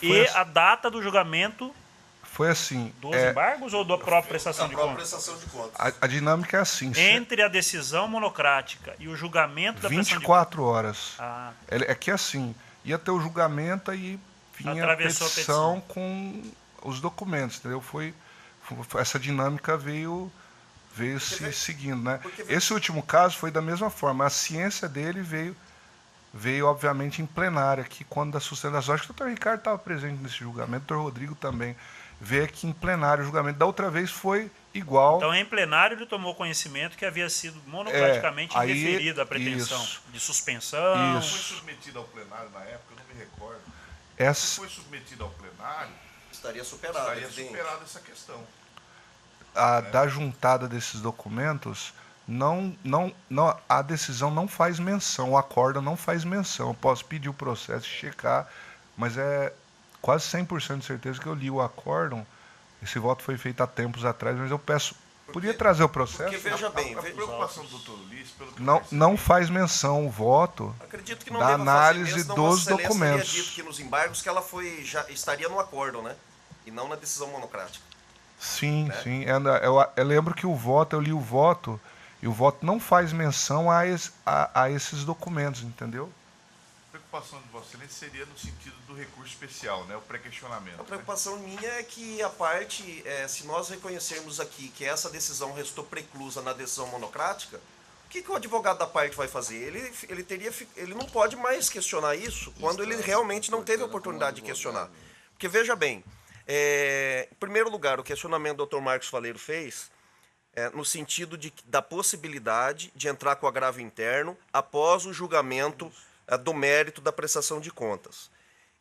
E a data do julgamento foi assim, dos embargos ou da própria prestação de contas? Prestação de contas. A dinâmica é assim. Entre a decisão monocrática e o julgamento da prestação de contas. 24 horas. Ah. É que assim, ia ter o julgamento e vinha a petição com os documentos, entendeu? Essa dinâmica veio se seguindo, né? Esse último caso foi da mesma forma. A ciência dele veio obviamente em plenária, que quando da sustentação, acho que o doutor Ricardo estava presente nesse julgamento, o doutor Rodrigo também, veio aqui em plenário o julgamento. Da outra vez foi igual. Então, em plenário, ele tomou conhecimento que havia sido monocraticamente indeferida a pretensão de suspensão. Isso. Foi submetido ao plenário na época, eu não me recordo. Se foi submetido ao plenário, estaria superada essa questão. Da juntada desses documentos, a decisão não faz menção, o acórdão não faz menção. Eu posso pedir o processo, checar, mas é quase 100% de certeza que eu li o acórdão. Esse voto foi feito há tempos atrás, mas eu peço, podia trazer o processo? Porque veja bem, a preocupação do doutor Ulisses, pelo que não faz menção o voto da análise dos documentos. Teria dito que nos embargos que ela já estaria no acórdão, né? E não na decisão monocrática. Sim, né? Sim. Eu lembro que eu li o voto, e o voto não faz menção a esses documentos, entendeu? A preocupação de Vossa Excelência seria no sentido do recurso especial, né? O pré-questionamento. A preocupação minha é que a parte, se nós reconhecermos aqui que essa decisão restou preclusa na decisão monocrática, o que o advogado da parte vai fazer? Ele não pode mais questionar isso quando ele realmente não teve a oportunidade de questionar. Porque veja bem, em primeiro lugar, o questionamento do Dr. Marcos Faleiro fez no sentido da possibilidade de entrar com o agravo interno após o julgamento do mérito da prestação de contas.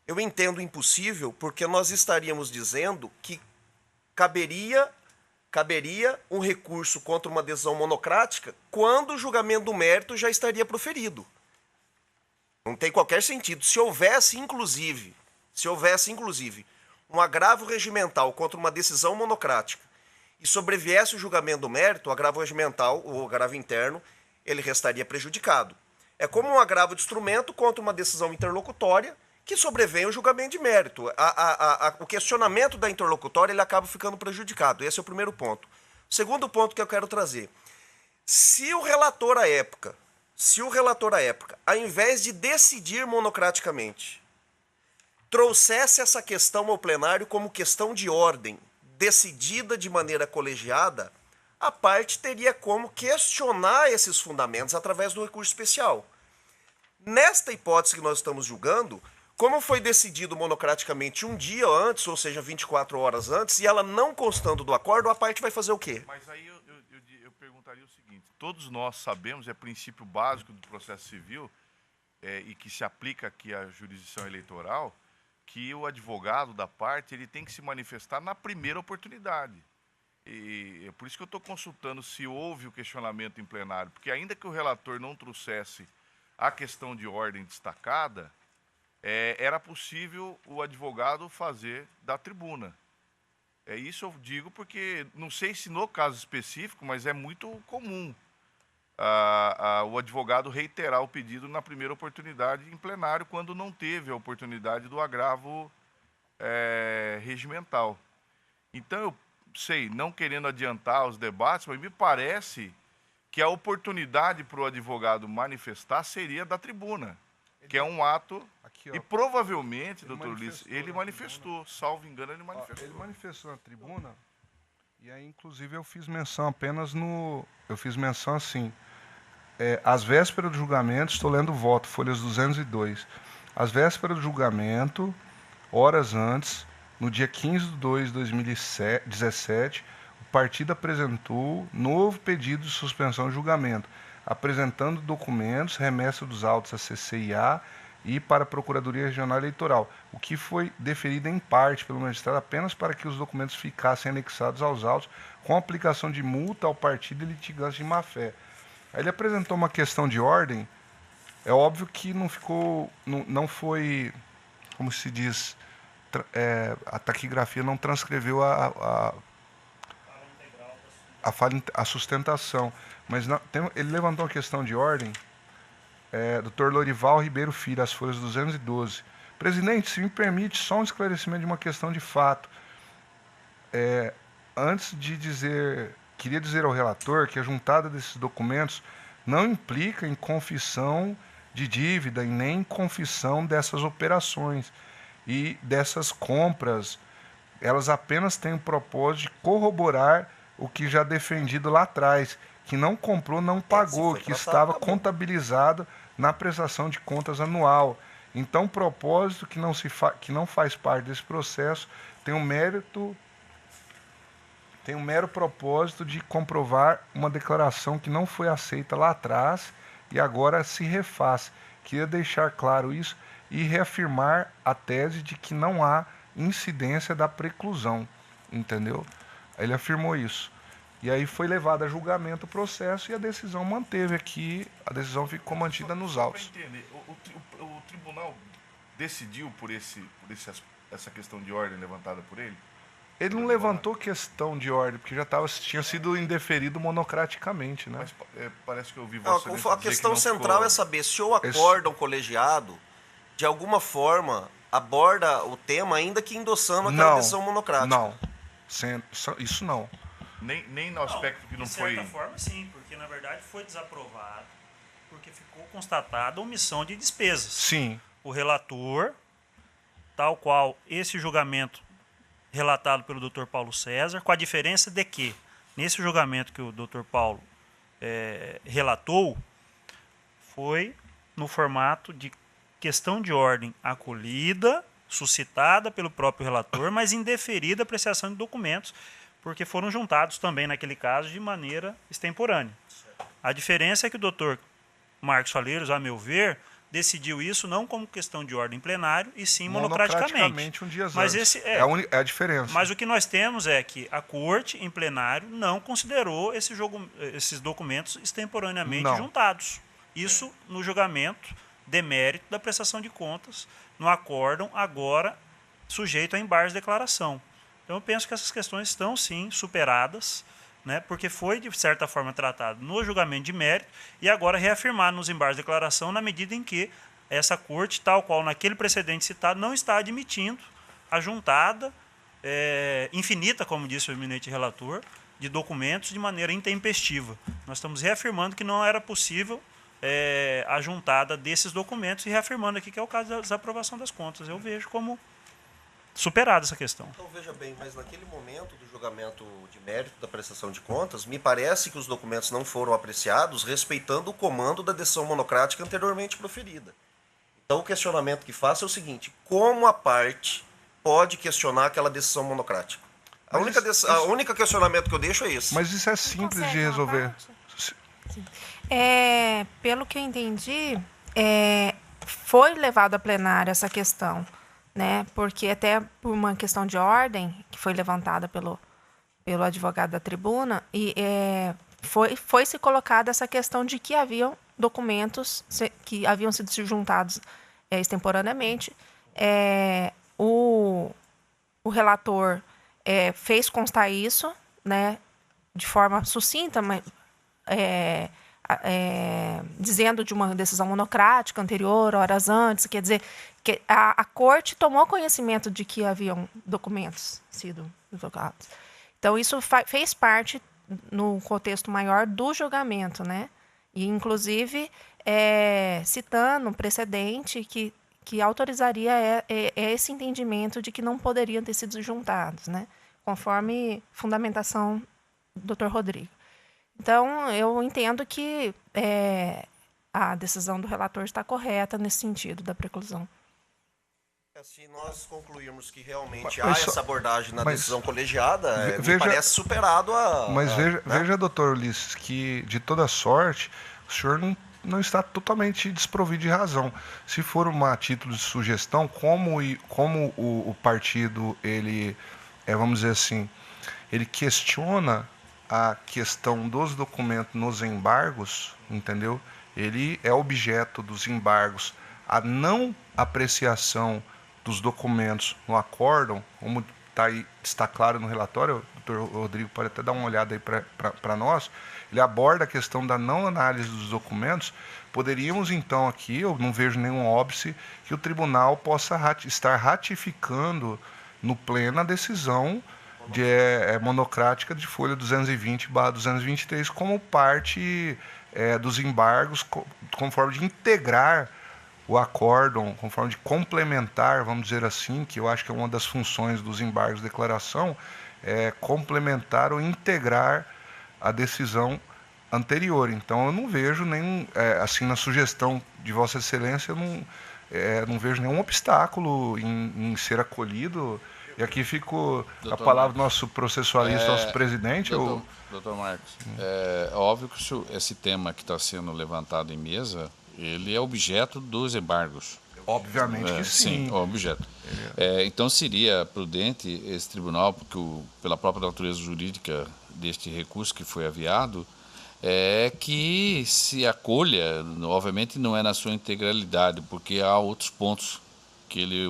Eu entendo impossível porque nós estaríamos dizendo que caberia um recurso contra uma decisão monocrática quando o julgamento do mérito já estaria proferido. Não tem qualquer sentido. Se houvesse, inclusive, um agravo regimental contra uma decisão monocrática e sobreviesse o julgamento do mérito, o agravo regimental, ou agravo interno, ele restaria prejudicado. É como um agravo de instrumento contra uma decisão interlocutória que sobrevém o julgamento de mérito. O questionamento da interlocutória ele acaba ficando prejudicado. Esse é o primeiro ponto. Segundo ponto que eu quero trazer. Se o relator à época, ao invés de decidir monocraticamente, trouxesse essa questão ao plenário como questão de ordem, decidida de maneira colegiada, a parte teria como questionar esses fundamentos através do recurso especial. Nesta hipótese que nós estamos julgando, como foi decidido monocraticamente um dia antes, ou seja, 24 horas antes, e ela não constando do acordo, a parte vai fazer o quê? Mas aí eu perguntaria o seguinte: todos nós sabemos, é princípio básico do processo civil, e que se aplica aqui à jurisdição eleitoral, que o advogado da parte ele tem que se manifestar na primeira oportunidade. E é por isso que eu estou consultando se houve o questionamento em plenário, porque ainda que o relator não trouxesse a questão de ordem destacada, era possível o advogado fazer da tribuna. Isso eu digo porque, não sei se no caso específico, mas é muito comum o advogado reiterar o pedido na primeira oportunidade em plenário, quando não teve a oportunidade do agravo regimental. Então, eu sei, não querendo adiantar os debates, mas me parece que a oportunidade para o advogado manifestar seria da tribuna, que é um ato... Aqui, ó, e provavelmente, doutor Ulisses, ele manifestou, salvo engano, ele manifestou. Ele manifestou na tribuna, e aí, inclusive, eu fiz menção apenas no... Eu fiz menção assim, às vésperas do julgamento, estou lendo o voto, folhas 202. Às vésperas do julgamento, horas antes, no dia 15 de 2 de 2017, o partido apresentou novo pedido de suspensão de julgamento, apresentando documentos, remessa dos autos à CCIA e para a Procuradoria Regional Eleitoral, o que foi deferido em parte pelo magistrado apenas para que os documentos ficassem anexados aos autos com aplicação de multa ao partido e litigância de má-fé. Aí ele apresentou uma questão de ordem, é óbvio que não foi, como se diz, a taquigrafia não transcreveu a sustentação, mas ele levantou uma questão de ordem, Dr. Lorival Ribeiro Filho, as folhas 212. Presidente, se me permite só um esclarecimento de uma questão de fato. Antes de dizer, queria dizer ao relator que a juntada desses documentos não implica em confissão de dívida e nem em confissão dessas operações e dessas compras. Elas apenas têm o propósito de corroborar o que já defendido lá atrás, que não comprou, não pagou, que estava contabilizado na prestação de contas anual. Então, o propósito que não faz parte desse processo tem um mero propósito de comprovar uma declaração que não foi aceita lá atrás e agora se refaz. Queria deixar claro isso e reafirmar a tese de que não há incidência da preclusão, entendeu? Ele afirmou isso. E aí foi levado a julgamento o processo e a decisão manteve aqui, a decisão ficou mantida nos autos. O tribunal decidiu por essa questão de ordem levantada por ele? Ele não levantou questão de ordem, porque já tinha sido indeferido monocraticamente, né? Mas parece que eu ouvi você dizer a questão central é saber se o acórdão colegiado, de alguma forma, aborda o tema, ainda que endossando aquela decisão monocrática. Não, isso não. Nem no aspecto que não foi... De certa forma, sim, porque na verdade foi desaprovado, porque ficou constatada a omissão de despesas. Sim. O relator, tal qual esse julgamento relatado pelo Dr. Paulo César, com a diferença de que, nesse julgamento que o Dr. Paulo relatou, foi no formato de questão de ordem acolhida, suscitada pelo próprio relator, mas indeferida a apreciação de documentos, porque foram juntados também, naquele caso, de maneira extemporânea. A diferença é que o doutor Marcos Faleiros, a meu ver, decidiu isso não como questão de ordem plenário, e sim monocraticamente. Um dia mas antes. Esse é a diferença. Mas o que nós temos é que a Corte, em plenário, não considerou esses documentos extemporaneamente juntados. Isso no julgamento de mérito da prestação de contas, no acórdão agora sujeito a embargos de declaração. Então, eu penso que essas questões estão, sim, superadas, né, porque foi, de certa forma, tratado no julgamento de mérito e agora reafirmado nos embargos de declaração na medida em que essa Corte, tal qual naquele precedente citado, não está admitindo a juntada infinita, como disse o eminente relator, de documentos de maneira intempestiva. Nós estamos reafirmando que não era possível a juntada desses documentos e reafirmando aqui que é o caso da desaprovação das contas. Eu vejo como superada essa questão. Então, veja bem, mas naquele momento do julgamento de mérito da prestação de contas, me parece que os documentos não foram apreciados respeitando o comando da decisão monocrática anteriormente proferida. Então, o questionamento que faço é o seguinte: como a parte pode questionar aquela decisão monocrática? A única questionamento que eu deixo é esse. Mas isso é simples de resolver. Pelo que eu entendi, foi levado a plenário essa questão, né? Porque até por uma questão de ordem que foi levantada pelo advogado da tribuna, e foi se colocada essa questão de que haviam documentos que haviam sido juntados extemporaneamente. O relator fez constar isso, né, de forma sucinta, mas dizendo de uma decisão monocrática anterior, horas antes, quer dizer, que a corte tomou conhecimento de que haviam documentos sido divulgados. Então, isso fez parte, no contexto maior, do julgamento, né? E, inclusive, citando um precedente que autorizaria esse entendimento de que não poderiam ter sido juntados, né? Conforme fundamentação do Dr. Rodrigo. Então, eu entendo que a decisão do relator está correta nesse sentido da preclusão. Se nós concluirmos que realmente há essa abordagem na decisão colegiada, me parece superado a... Mas veja, doutor Ulisses, que, de toda sorte, o senhor não está totalmente desprovido de razão. Se for a título de sugestão, como o partido, ele, vamos dizer assim, ele questiona a questão dos documentos nos embargos, entendeu? Ele é objeto dos embargos, a não apreciação dos documentos no acórdão, como está claro no relatório, o doutor Rodrigo pode até dar uma olhada aí para nós, ele aborda a questão da não análise dos documentos. Poderíamos, então, aqui, eu não vejo nenhum óbice, que o tribunal possa estar ratificando no pleno a decisão monocrática de folha 220/223 como parte dos embargos, conforme de integrar o acórdão, conforme de complementar, vamos dizer assim, que eu acho que é uma das funções dos embargos de declaração, complementar ou integrar a decisão anterior. Então, eu não vejo nenhum, assim, na sugestão de Vossa Excelência, eu não vejo nenhum obstáculo em ser acolhido. E aqui fico a palavra do nosso processualista, nosso presidente. Doutor Marcos, é óbvio que esse tema que está sendo levantado em mesa, ele é objeto dos embargos. Obviamente que sim. Sim, objeto. Então seria prudente esse tribunal, porque pela própria natureza jurídica deste recurso que foi aviado, que se acolha, obviamente não é na sua integralidade, porque há outros pontos que ele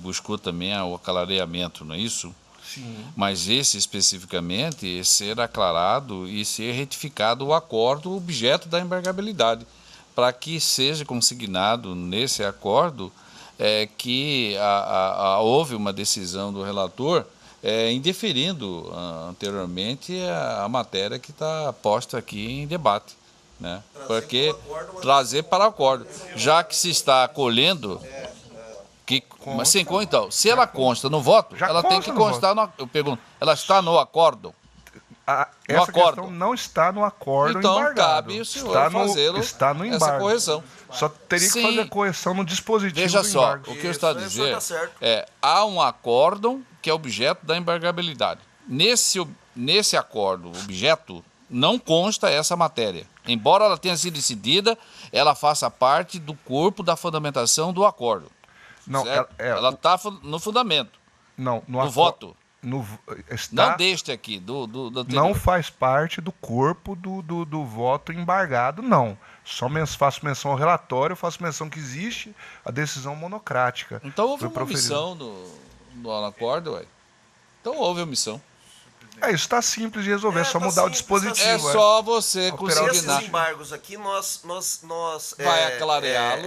buscou também o aclareamento, não é isso? Sim. Mas esse especificamente ser aclarado e ser retificado o acordo objeto da embargabilidade, para que seja consignado nesse acordo que houve uma decisão do relator indeferindo anteriormente a matéria que está posta aqui em debate, né? Porque trazer para o acordo, já que se está acolhendo, mas sem então, se ela consta no voto, ela tem que constar eu pergunto, ela está no acórdão? Essa questão não está no acórdão então, embargado. Cabe o senhor está no embargo. Essa correção. Só teria que fazer a correção no dispositivo Veja do só, embargo. o que eu estou a dizer há um acórdão que é objeto da embargabilidade. Nesse acórdão, objeto, não consta essa matéria. Embora ela tenha sido decidida, ela faça parte do corpo da fundamentação do acórdão. Não, ela está no fundamento. Não, no voto. Não deste aqui, do não faz parte do corpo do voto embargado, não. Só faço menção ao relatório, faço menção que existe a decisão monocrática. Então houve uma omissão no acordo, ué. Então houve omissão. Isso está simples de resolver, é só tá mudar o simples, dispositivo. É só você Alterar o conseguir. Esses embargos aqui, nós Vai clareá-los.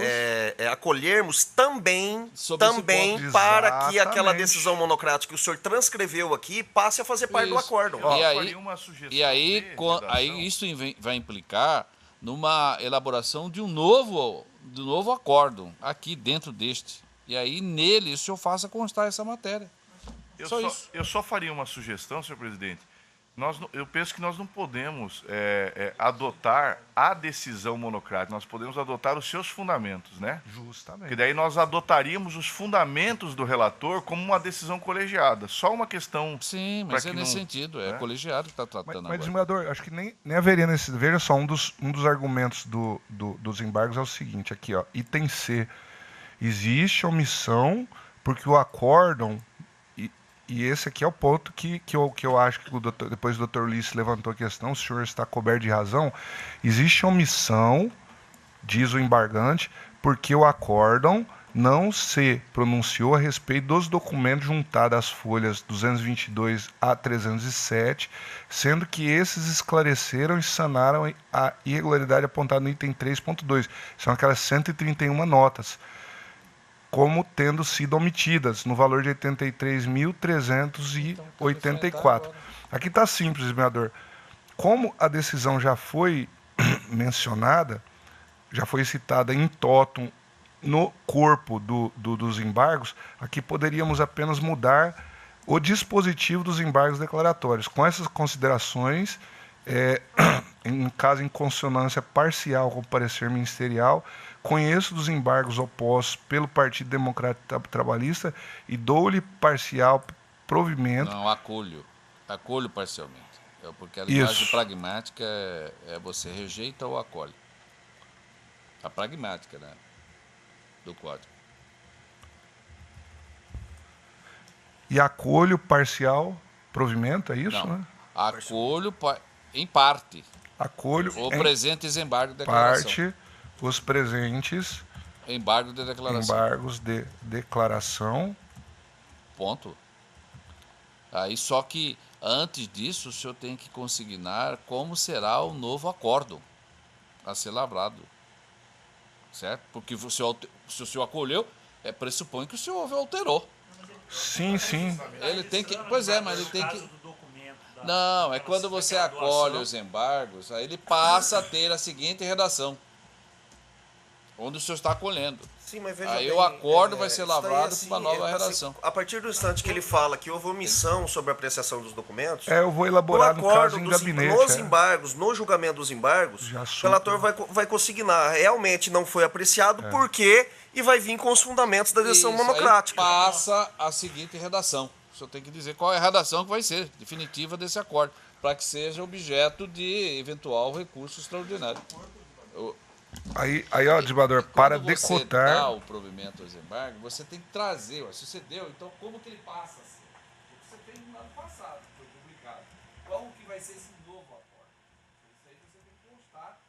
acolhermos também Sob esse ponto. para que aquela Exatamente. decisão monocrática que o senhor transcreveu aqui passe a fazer parte do Isso. acórdão. E aí, faria uma sugestão e aí, de aí isso vai implicar numa elaboração de um novo acórdão aqui dentro deste. E aí, nele, o senhor faça constar essa matéria. Eu só faria uma sugestão, senhor presidente. Eu penso que nós não podemos adotar a decisão monocrática, nós podemos adotar os seus fundamentos, né? Justamente. Porque daí nós adotaríamos os fundamentos do relator como uma decisão colegiada. Só uma questão... Sim, mas é nesse sentido, é colegiado que está tratando Mas agora. desembargador, acho que nem haveria nesse... Veja só, um dos argumentos dos embargos é o seguinte, aqui, ó, item C. Existe omissão porque o acórdão... E esse aqui é o ponto que eu acho que depois o doutor Ulisses levantou a questão, o senhor está coberto de razão. Existe omissão, diz o embargante, porque o acórdão não se pronunciou a respeito dos documentos juntados às folhas 222 a 307, sendo que esses esclareceram e sanaram a irregularidade apontada no item 3.2. São aquelas 131 notas, como tendo sido omitidas, no valor de R$ 83.384. Aqui está simples, desembargador. Como a decisão já foi mencionada, já foi citada em totum no corpo dos embargos, aqui poderíamos apenas mudar o dispositivo dos embargos declaratórios. Com essas considerações, em caso em consonância parcial com o parecer ministerial, conheço dos embargos opostos pelo Partido Democrático Trabalhista e dou-lhe parcial provimento. Não, acolho parcialmente. Porque a linguagem pragmática você rejeita ou acolhe. A pragmática, né, do código. E acolho parcial provimento, é isso? Não, né? acolho em parte. Acolho O em presente embargo de declaração. parte os presentes Embargo de declaração. embargos de declaração. Ponto. Aí só que antes disso o senhor tem que consignar como será o novo acórdão a ser lavrado. Certo? Porque se o senhor acolheu, pressupõe que o senhor alterou. Sim, sim. Ele tem que. Pois é, mas ele tem que. Não, é quando você acolhe os embargos, aí ele passa a ter a seguinte redação. Onde o senhor está acolhendo. Sim, mas veja aí bem, o acordo vai ser isso daí, lavrado assim, com uma nova redação. A partir do instante que ele fala que houve omissão sobre a apreciação dos documentos, Eu vou elaborar no caso em gabinete. nos embargos, no julgamento dos embargos, Já o relator vai consignar. Realmente não foi apreciado, por quê? E vai vir com os fundamentos da decisão Isso, monocrática. aí passa a seguinte redação. O senhor tem que dizer qual é a redação que vai ser definitiva desse acordo, para que seja objeto de eventual recurso extraordinário. Aí ó, desembargador, para Quando você decotar. dá o provimento aos embargos, você tem que trazer. Se você deu, então como que ele passa a ser? Você tem no ano passado, que foi publicado. Como que vai ser esse novo acordo? Isso aí você tem que constar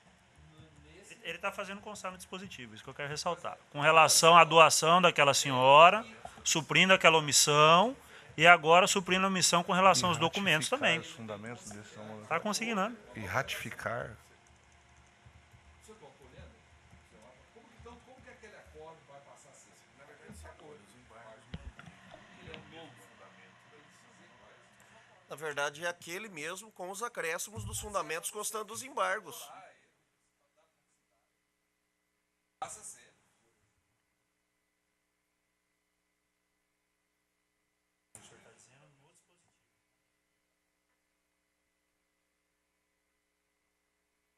nesse... Ele está fazendo constar no dispositivo, isso que eu quero ressaltar. Com relação à doação daquela senhora, suprindo aquela omissão, e agora suprindo a omissão com relação aos documentos também. Os fundamentos da decisão Está consignando. e ratificar. Como que aquele acordo vai passar a ser? Na verdade, esse acordo, os embargos, ele é um novo fundamento da decisão. Na verdade, é aquele mesmo com os acréscimos dos fundamentos constando dos embargos. Passa a ser.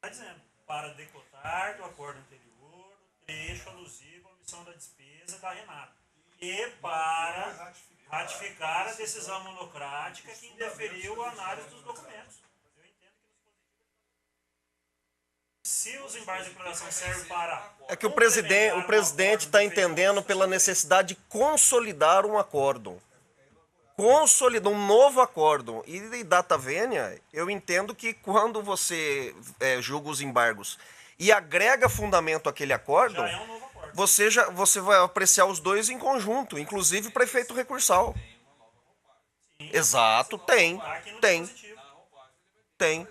Está dizendo, para decotar do acordo anterior, o trecho alusivo à omissão da despesa da Renata. E para ratificar a decisão monocrática que indeferiu a análise dos documentos. Eu entendo que se os embargos de declaração servem para... É que o presidente está entendendo pela necessidade de consolidar um acórdão. Consolidar um novo acórdão. E data vênia, eu entendo que quando você julga os embargos e agrega fundamento àquele acórdão, Já é um novo acordo. você vai apreciar os dois em conjunto, inclusive para efeito recursal. Exato, tem. Tem.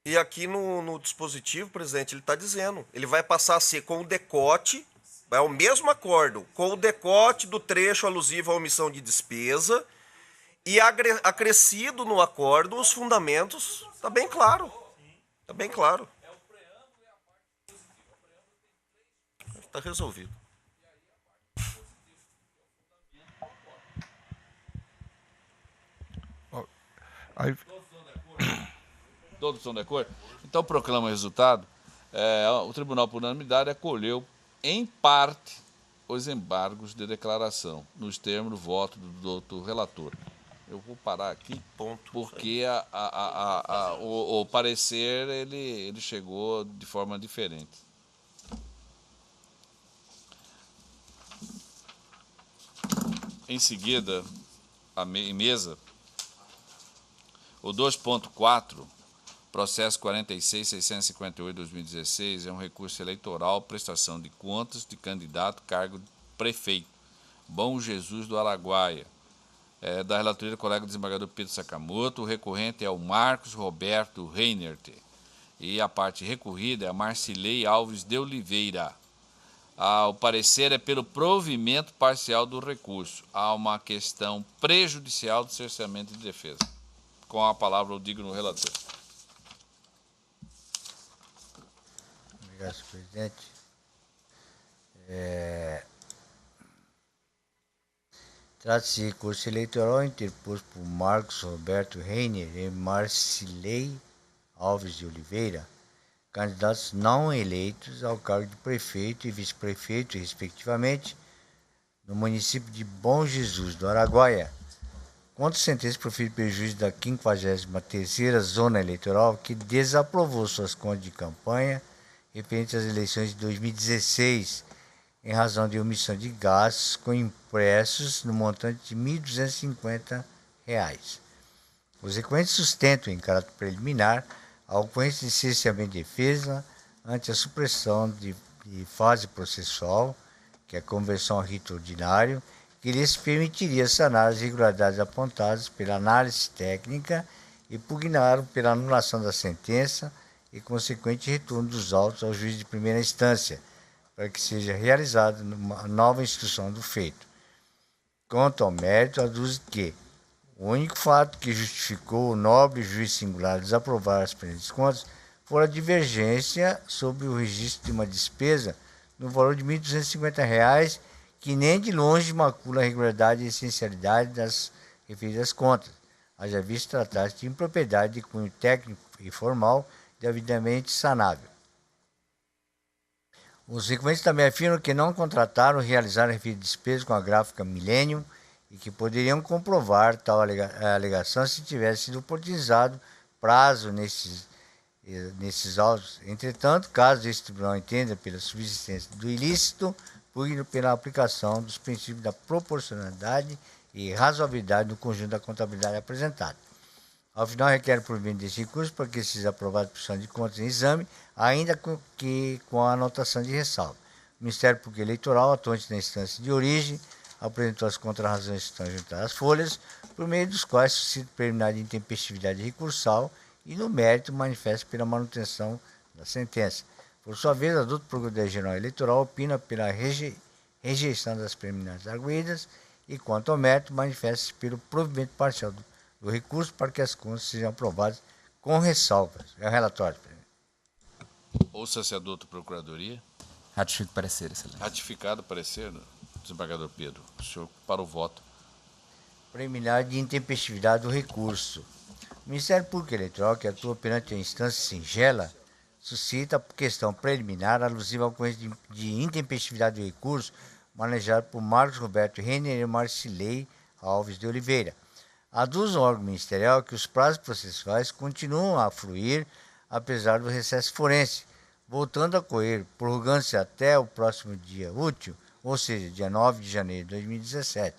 E aqui no dispositivo, presidente, ele está dizendo, ele vai passar a ser com o decote, é o mesmo acordo, com o decote do trecho alusivo à omissão de despesa e acrescido no acordo os fundamentos, está bem claro. Está bem claro. Está resolvido. Aí... Todos estão de acordo? Então, proclama o resultado. O Tribunal, por unanimidade, acolheu, em parte, os embargos de declaração, nos termos do voto do doutor relator. Eu vou parar aqui, porque o parecer ele chegou de forma diferente. Em seguida, em mesa, o 2.4, processo 46.658/2016, é um recurso eleitoral, prestação de contas de candidato, cargo de prefeito, Bom Jesus do Araguaia, da relatoria do colega desembargador Pedro Sakamoto. O recorrente é o Marcos Roberto Reinert e a parte recorrida é a Marcilei Alves de Oliveira. O parecer é pelo provimento parcial do recurso. Há uma questão prejudicial do cerceamento de defesa. Com a palavra o digno relator. Obrigado, senhor presidente. Trata-se de recurso eleitoral interposto por Marcos Roberto Reiner e Marcilei Alves de Oliveira, candidatos não eleitos ao cargo de prefeito e vice-prefeito, respectivamente, no município de Bom Jesus do Araguaia, contra sentença proferida pelo juiz da 53ª Zona Eleitoral, que desaprovou suas contas de campanha referentes às eleições de 2016, em razão de omissão de gastos com impressos no montante de R$ 1.250. Os recorrentes sustentam, em caráter preliminar, a ocorrência de cerceamento de defesa ante a supressão de fase processual, que é a conversão a rito ordinário, que lhes permitiria sanar as irregularidades apontadas pela análise técnica e pugnaram pela anulação da sentença e consequente retorno dos autos ao juiz de primeira instância, para que seja realizada uma nova instrução do feito. Quanto ao mérito, aduz que o único fato que justificou o nobre juiz singular desaprovar as presentes contas foi a divergência sobre o registro de uma despesa no valor de R$ 1.250, que nem de longe macula a regularidade e essencialidade das referidas contas, haja visto tratar-se de impropriedade de cunho técnico e formal devidamente sanável. Os recorrentes também afirmam que não contrataram ou realizaram a referida despesa com a gráfica Millennium e que poderiam comprovar tal alegação se tivesse sido oportunizado prazo nesses autos. Entretanto, caso este tribunal entenda pela subsistência do ilícito, pugne pela aplicação dos princípios da proporcionalidade e razoabilidade no conjunto da contabilidade apresentada. Ao final, requer o provimento desse recurso para que seja aprovado por Tribunal de Contas em exame, ainda que com a anotação de ressalva. O Ministério Público Eleitoral, atuante na instância de origem, apresentou as contrarrazões que estão juntadas às folhas, por meio dos quais suscita preliminar de intempestividade recursal e, no mérito, manifesta pela manutenção da sentença. Por sua vez, a adulto Procurador-Geral Eleitoral opina pela rejeição das preliminares arguidas e, quanto ao mérito, manifesta-se pelo provimento parcial do recurso para que as contas sejam aprovadas com ressalvas. É o relatório. Ouça-se adulto Procuradoria. Ratifico o parecer, excelência. Ratificado o parecer, desembargador Pedro. O senhor para o voto. Preliminar de intempestividade do recurso. O Ministério Público Eleitoral, que atua perante a instância singela, suscita a questão preliminar alusiva ao ocorrência de intempestividade do recurso manejado por Marcos Roberto Renner e Marcilei Alves de Oliveira. Aduz o órgão ministerial que os prazos processuais continuam a fluir apesar do recesso forense, voltando a correr, prorrogando-se até o próximo dia útil, ou seja, dia 9 de janeiro de 2017,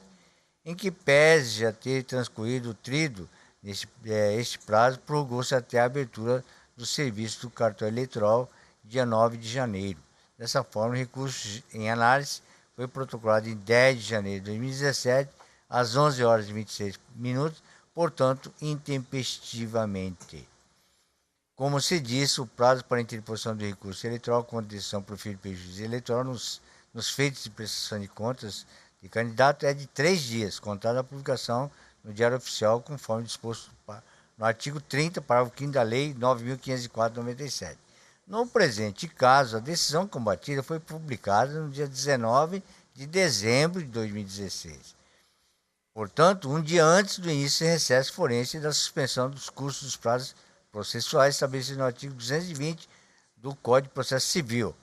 em que pese já ter transcorrido o trido, este prazo prorrogou-se até a abertura do serviço do cartão eleitoral, dia 9 de janeiro. Dessa forma, o recurso em análise foi protocolado em 10 de janeiro de 2017, às 11 horas e 26 minutos, portanto, intempestivamente. Como se disse, o prazo para a interposição do recurso eleitoral contra decisão proferido pelo juiz eleitoral nos feitos de prestação de contas de candidato é de 3 dias, contada a publicação no Diário Oficial, conforme disposto no artigo 30, parágrafo 5º da Lei 9.504/97. No presente caso, a decisão combatida foi publicada no dia 19 de dezembro de 2016. Portanto, um dia antes do início do recesso forense e da suspensão dos cursos dos prazos processuais estabelecidos no artigo 220 do Código de Processo Civil.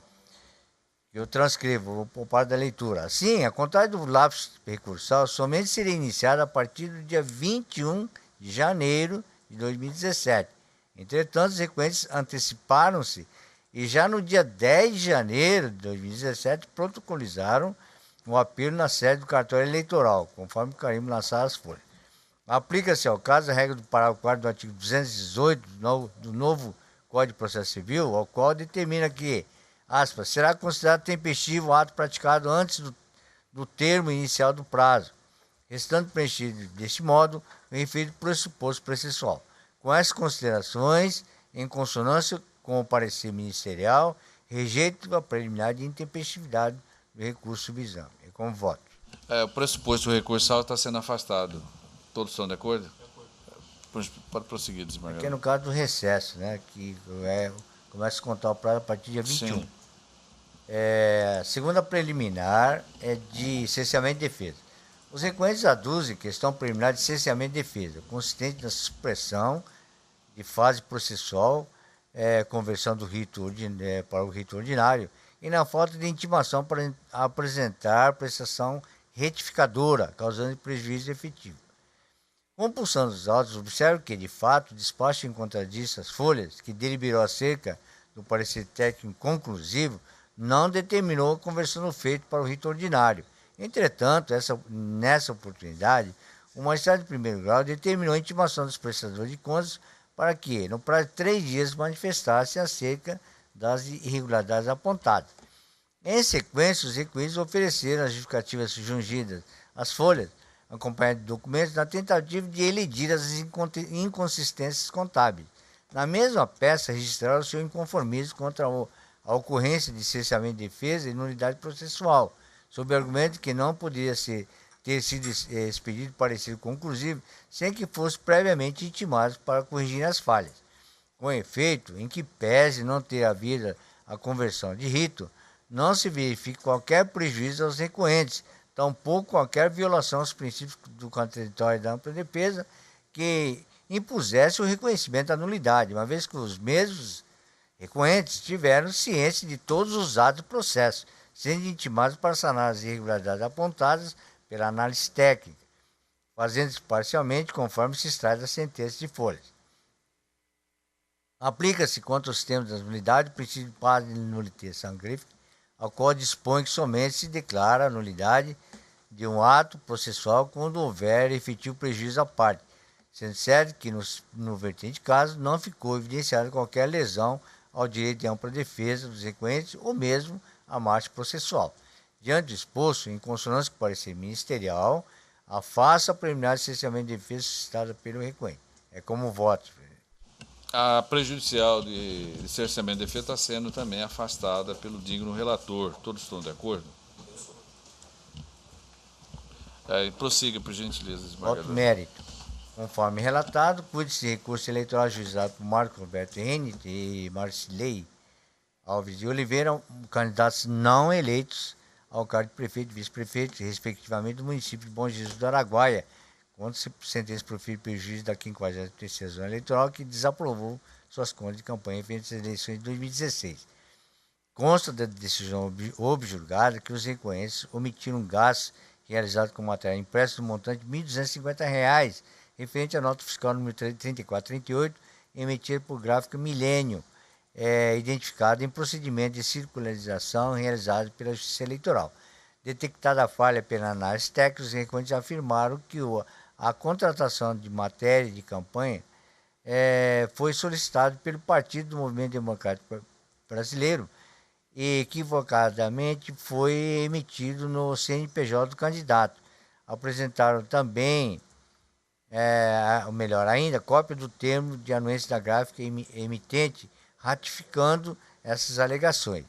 Eu transcrevo, vou poupar da leitura. Assim, a contagem do lapso recursal somente seria iniciada a partir do dia 21 de janeiro de 2017. Entretanto, os requerentes anteciparam-se e já no dia 10 de janeiro de 2017 protocolizaram o apelo na sede do cartório eleitoral, conforme o carimbo lançado às folhas. Aplica-se ao caso a regra do parágrafo 4º do artigo 218 do novo Código de Processo Civil, ao qual determina que, aspas, será considerado tempestivo o ato praticado antes do termo inicial do prazo, restando preenchido deste modo o referido pressuposto processual. Com essas considerações, em consonância com o parecer ministerial, rejeito a preliminar de intempestividade do recurso subexame. É como voto. O pressuposto recursal está sendo afastado. Todos estão de acordo? Pode prosseguir, desembargador. Aqui é no caso do recesso, né, que começa a contar o prazo a partir do dia 21. Sim. Segunda preliminar é de cerceamento de defesa. Os requerentes aduzem questão preliminar de cerceamento de defesa, consistente na supressão de fase processual, conversão do rito para o rito ordinário, e na falta de intimação para apresentar prestação retificadora, causando prejuízo efetivo. Compulsando os autos, observo que, de fato, o despacho em contradiz as folhas, que deliberou acerca do parecer técnico conclusivo, não determinou a conversão do feito para o rito ordinário. Entretanto, nessa oportunidade, o magistrado de primeiro grau determinou a intimação dos prestadores de contas para que, no prazo de 3 dias, manifestassem acerca das irregularidades apontadas. Em sequência, os requerentes ofereceram as justificativas jungidas às folhas, acompanhadas de documentos, na tentativa de elidir as inconsistências contábeis. Na mesma peça, registraram o seu inconformismo contra a ocorrência de cerceamento de defesa e nulidade processual, sob o argumento que não poderia ter sido expedido parecer conclusivo sem que fosse previamente intimados para corrigir as falhas. Com efeito, em que pese não ter havido a conversão de rito, não se verifica qualquer prejuízo aos recorrentes, tampouco qualquer violação aos princípios do contraditório da ampla defesa que impusesse o reconhecimento da nulidade, uma vez que os mesmos recorrentes tiveram ciência de todos os atos do processo, sendo intimados para sanar as irregularidades apontadas pela análise técnica, fazendo-se parcialmente conforme se extrai da sentença de folhas. Aplica-se quanto aos termos da nulidade o princípio de paz de nullité sangrifique, ao qual dispõe que somente se declara a nulidade de um ato processual quando houver efetivo prejuízo à parte, sendo certo que, no vertente caso, não ficou evidenciada qualquer lesão ao direito de ampla defesa dos requerentes ou mesmo à marcha processual. Diante do exposto, em consonância com o parecer ministerial, afasta a preliminar de cerceamento de defesa suscitada pelo requerente. É como voto. A prejudicial de cerceamento de defesa está sendo também afastada pelo digno relator. Todos estão de acordo? Prossiga, por gentileza, desembargador. Voto mérito. Conforme relatado, cuide-se de recurso eleitoral ajuizado por Marcos Roberto Henner e Marcilei Alves de Oliveira, candidatos não eleitos ao cargo de prefeito e vice-prefeito, respectivamente, do município de Bom Jesus do Araguaia, contra sentença proferida pelo juiz da 53ª Zona Eleitoral, que desaprovou suas contas de campanha referentes às eleições de 2016. Consta da decisão objurgada que os requerentes omitiram gastos realizados com material impresso no montante de R$ 1.250, referente à nota fiscal número 3438, emitida por Gráfica Milênio, identificado em procedimento de circularização realizado pela Justiça Eleitoral. Detectada a falha pela análise técnica, os requerentes afirmaram que a contratação de matéria de campanha foi solicitado pelo Partido do Movimento Democrático Brasileiro e equivocadamente foi emitido no CNPJ do candidato. Apresentaram também, ou melhor ainda, cópia do termo de anuência da gráfica emitente, ratificando essas alegações.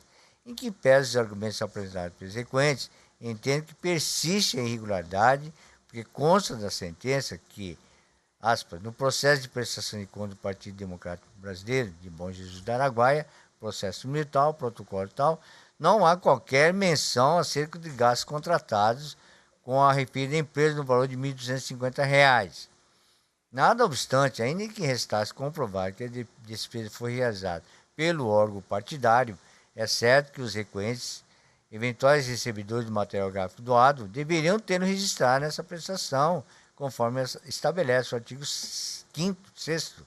Em que pese os argumentos apresentados pelos requerentes, entendo que persiste a irregularidade, porque consta da sentença que, aspas, no processo de prestação de contas do Partido Democrático Brasileiro, de Bom Jesus do Araguaia, processo militar, protocolo e tal, não há qualquer menção acerca de gastos contratados com a referida empresa no valor de R$ 1.250. Nada obstante, ainda que restasse comprovar que a despesa foi realizada pelo órgão partidário, é certo que os requerentes, eventuais recebedores do material gráfico doado, deveriam ter registrado nessa prestação, conforme estabelece o artigo 5º, 6º,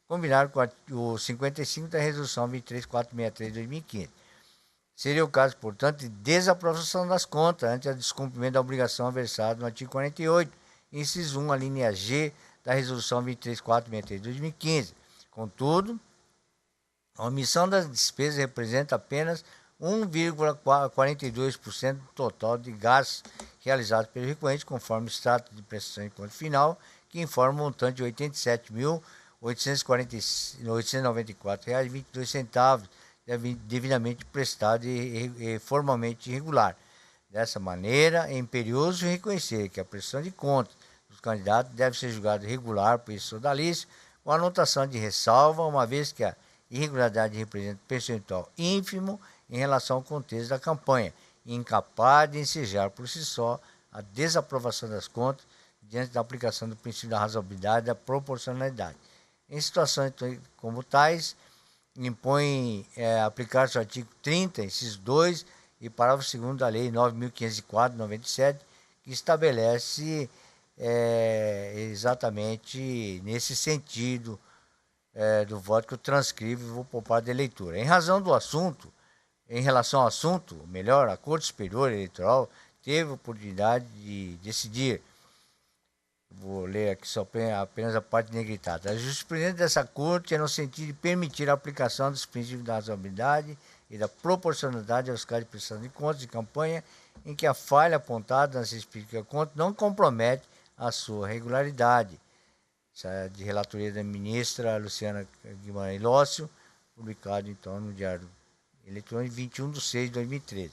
combinado com o 55 da Resolução 23463 de 2015. Seria o caso, portanto, de desaprovação das contas ante o descumprimento da obrigação versada no artigo 48, inciso 1, a linha G da Resolução 23463 de 2015. Contudo, a omissão das despesas representa apenas 1,42% do total de gastos realizados pelo requerente, conforme o extrato de prestação de conta final, que informa um montante de R$ 87.894,22, devidamente prestado e formalmente irregular. Dessa maneira, é imperioso reconhecer que a prestação de contas dos candidatos deve ser julgada irregular por esse sodalício, com anotação de ressalva, uma vez que a irregularidade representa percentual ínfimo em relação ao contexto da campanha, e incapaz de ensejar por si só a desaprovação das contas diante da aplicação do princípio da razoabilidade e da proporcionalidade. Em situações como tais, impõe aplicar-se o artigo 30, inciso 2 e parágrafo 2º da Lei 9.504/97, que estabelece exatamente nesse sentido do voto que eu transcrevo e vou poupar de leitura. Em relação ao assunto, melhor, a Corte Superior Eleitoral teve a oportunidade de decidir. Vou ler aqui só apenas a parte negritada. A jurisprudência dessa Corte é no sentido de permitir a aplicação dos princípios da razoabilidade e da proporcionalidade aos casos de prestação de contas de campanha em que a falha apontada nas respectivas contas não compromete a sua regularidade. Essa é de relatoria da ministra Luciana Guimarães Lócio, publicado então no Diário Eletrônico 21/6/2013.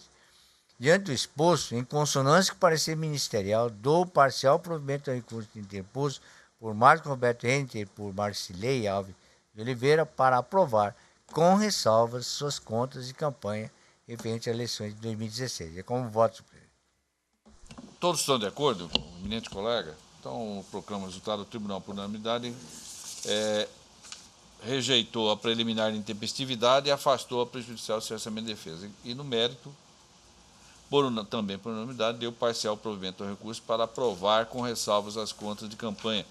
Diante do exposto, em consonância com o parecer ministerial, dou parcial provimento ao recurso interposto por Marcos Roberto Renner e por Marcilei Alves de Oliveira para aprovar, com ressalvas, suas contas de campanha referente às eleições de 2016. É como voto, senhor presidente. Todos estão de acordo, eminente colega? Então, proclamo o resultado do Tribunal por unanimidade. Rejeitou a preliminar de intempestividade e afastou a prejudicial do orçamento de defesa. E, no mérito, também por unanimidade, deu parcial provimento ao recurso para aprovar com ressalvas as contas de campanha,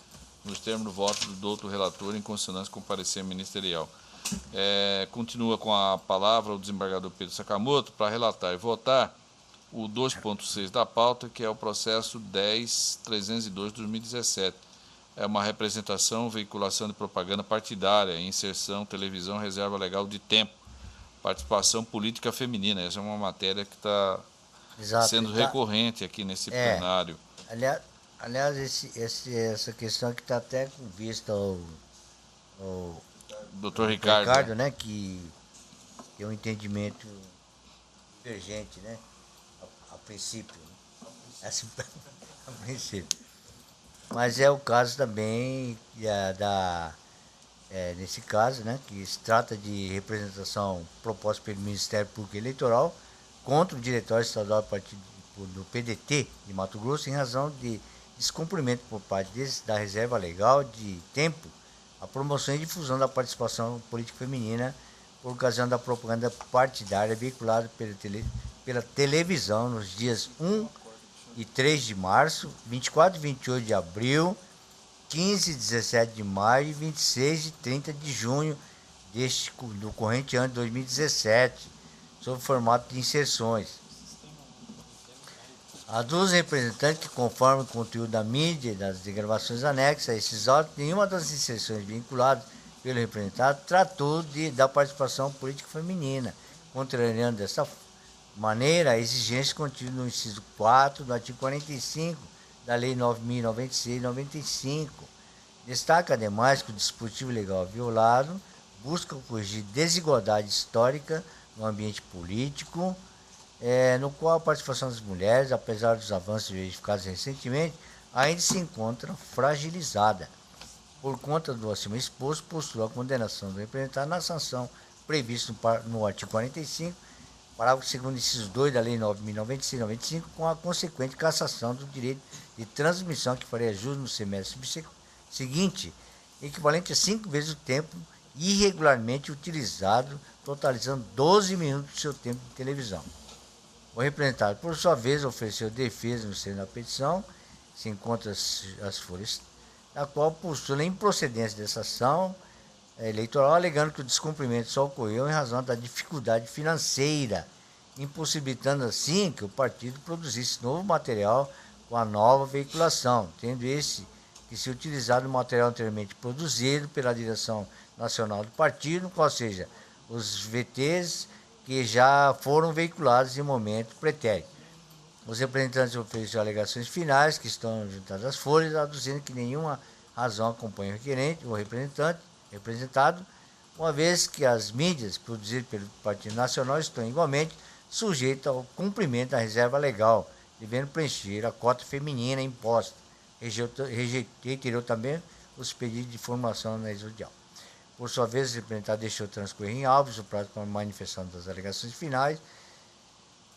nos termos do voto do doutor relator, em consonância com o parecer ministerial. Continua com a palavra o desembargador Pedro Sakamoto para relatar e votar o 2.6 da pauta, que é o processo 10.302/2017. É uma representação, veiculação de propaganda partidária, inserção, televisão, reserva legal de tempo, participação política feminina. Essa é uma matéria que está sendo recorrente aqui nesse plenário. Aliás, essa questão que está até com vista ao doutor Ricardo, né, que tem um entendimento divergente, né, a princípio. Assim, a princípio. Mas é o caso também nesse caso, né, que se trata de representação proposta pelo Ministério Público Eleitoral contra o Diretório Estadual do PDT de Mato Grosso, em razão de descumprimento por parte da reserva legal de tempo, a promoção e difusão da participação política feminina por ocasião da propaganda partidária veiculada pela televisão nos dias 1 e 3 de março, 24 e 28 de abril, 15 e 17 de maio, 26 e 30 de junho do corrente ano de 2017, sob formato de inserções. As duas representantes que, conforme o conteúdo da mídia e das gravações anexas a esses autos, nenhuma das inserções vinculadas pelo representado tratou da participação política feminina, contrariando dessa maneira a exigência contida no inciso 4 do artigo 45 da Lei 9.096/95. Destaca, ademais, que o dispositivo legal violado busca corrigir desigualdade histórica no ambiente político, no qual a participação das mulheres, apesar dos avanços verificados recentemente, ainda se encontra fragilizada. Por conta do acima exposto, postula a condenação do representado na sanção prevista no artigo 45, parágrafo 2º, inciso 2 da Lei 9.096/95, com a consequente cassação do direito de transmissão que faria jus no semestre seguinte, equivalente a 5 vezes o tempo irregularmente utilizado, totalizando 12 minutos do seu tempo de televisão. O representado, por sua vez, ofereceu defesa no seno da petição, se encontra as folhas, na qual postula a improcedência dessa ação eleitoral, alegando que o descumprimento só ocorreu em razão da dificuldade financeira, impossibilitando assim que o partido produzisse novo material com a nova veiculação, tendo esse que se utilizado o material anteriormente produzido pela direção nacional do partido, ou seja, os VTs que já foram veiculados em momento pretérito. Os representantes ofereceram alegações finais, que estão juntadas às folhas, aduzindo que nenhuma razão acompanha o requerente, o representado, uma vez que as mídias produzidas pelo Partido Nacional estão igualmente sujeitas ao cumprimento da reserva legal, devendo preencher a cota feminina imposta. Reiterou também os pedidos de informação na extrajudicial. Por sua vez, o representado deixou transcorrer em autos o prazo para a manifestação das alegações finais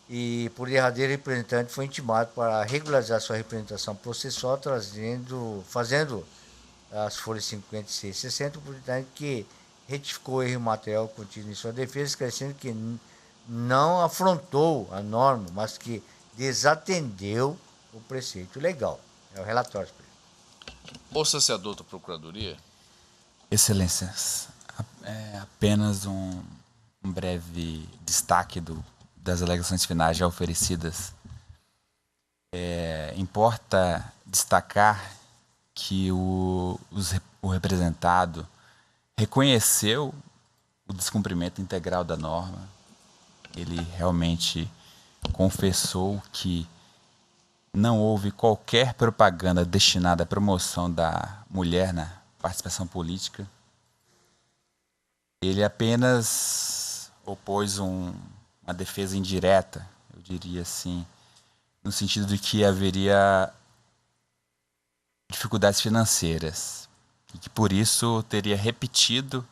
e, por derradeiro, o representante foi intimado para regularizar sua representação processual, fazendo as folhas 56 e 60, o representante que retificou o erro material contido em sua defesa, esclarecendo que não afrontou a norma, mas que desatendeu o preceito legal. É o relatório. Ouça-se a douta Procuradoria. Excelências, apenas um breve destaque das alegações finais já oferecidas. Importa destacar que o representado reconheceu o descumprimento integral da norma. Ele realmente confessou que não houve qualquer propaganda destinada à promoção da mulher na participação política. Ele apenas opôs uma defesa indireta, eu diria assim, no sentido de que haveria dificuldades financeiras e que por isso teria repetido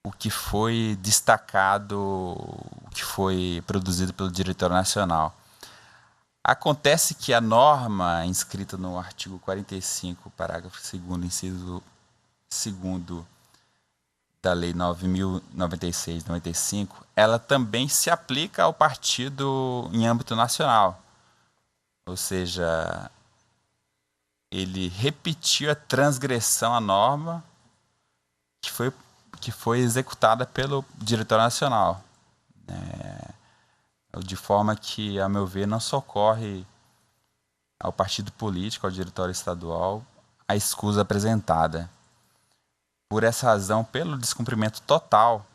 o que foi destacado, o que foi produzido pelo Diretório Nacional. Acontece que a norma inscrita no artigo 45, parágrafo 2º, inciso 2º da Lei 9.096/95, ela também se aplica ao partido em âmbito nacional. Ou seja, ele repetiu a transgressão à norma que foi executada pelo Diretório Nacional. De forma que, a meu ver, não socorre ao partido político, ao diretório estadual, a escusa apresentada. Por essa razão, pelo descumprimento total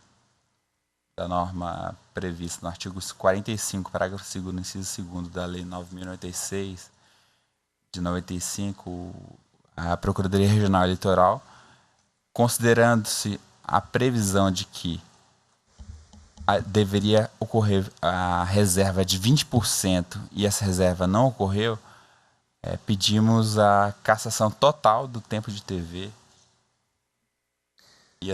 da norma prevista no artigo 45, parágrafo 2º, inciso 2º da Lei 9.096 de 95, a Procuradoria Regional Eleitoral, considerando-se a previsão de que deveria ocorrer a reserva de 20% e essa reserva não ocorreu, pedimos a cassação total do tempo de TV e,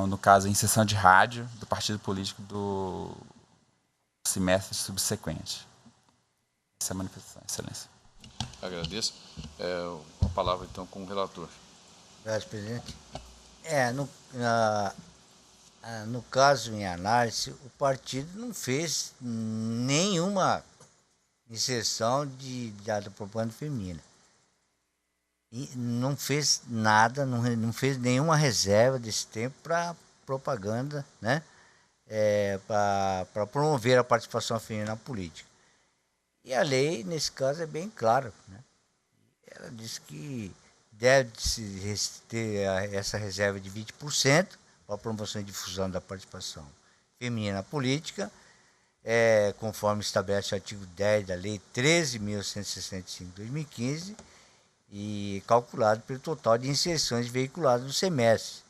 no caso, a inserção de rádio do partido político do semestre subsequente. Essa é a manifestação, Excelência. Agradeço. A palavra, então, com o relator. Obrigado, presidente. No caso em análise, o partido não fez nenhuma inserção da propaganda feminina. E não fez nada, não fez nenhuma reserva desse tempo para propaganda, né? Para promover a participação feminina na política. E a lei, nesse caso, é bem clara, né? Ela diz que deve-se ter essa reserva de 20% para a promoção e difusão da participação feminina na política, conforme estabelece o artigo 10 da Lei 13.165 de 2015, e calculado pelo total de inserções veiculadas no semestre.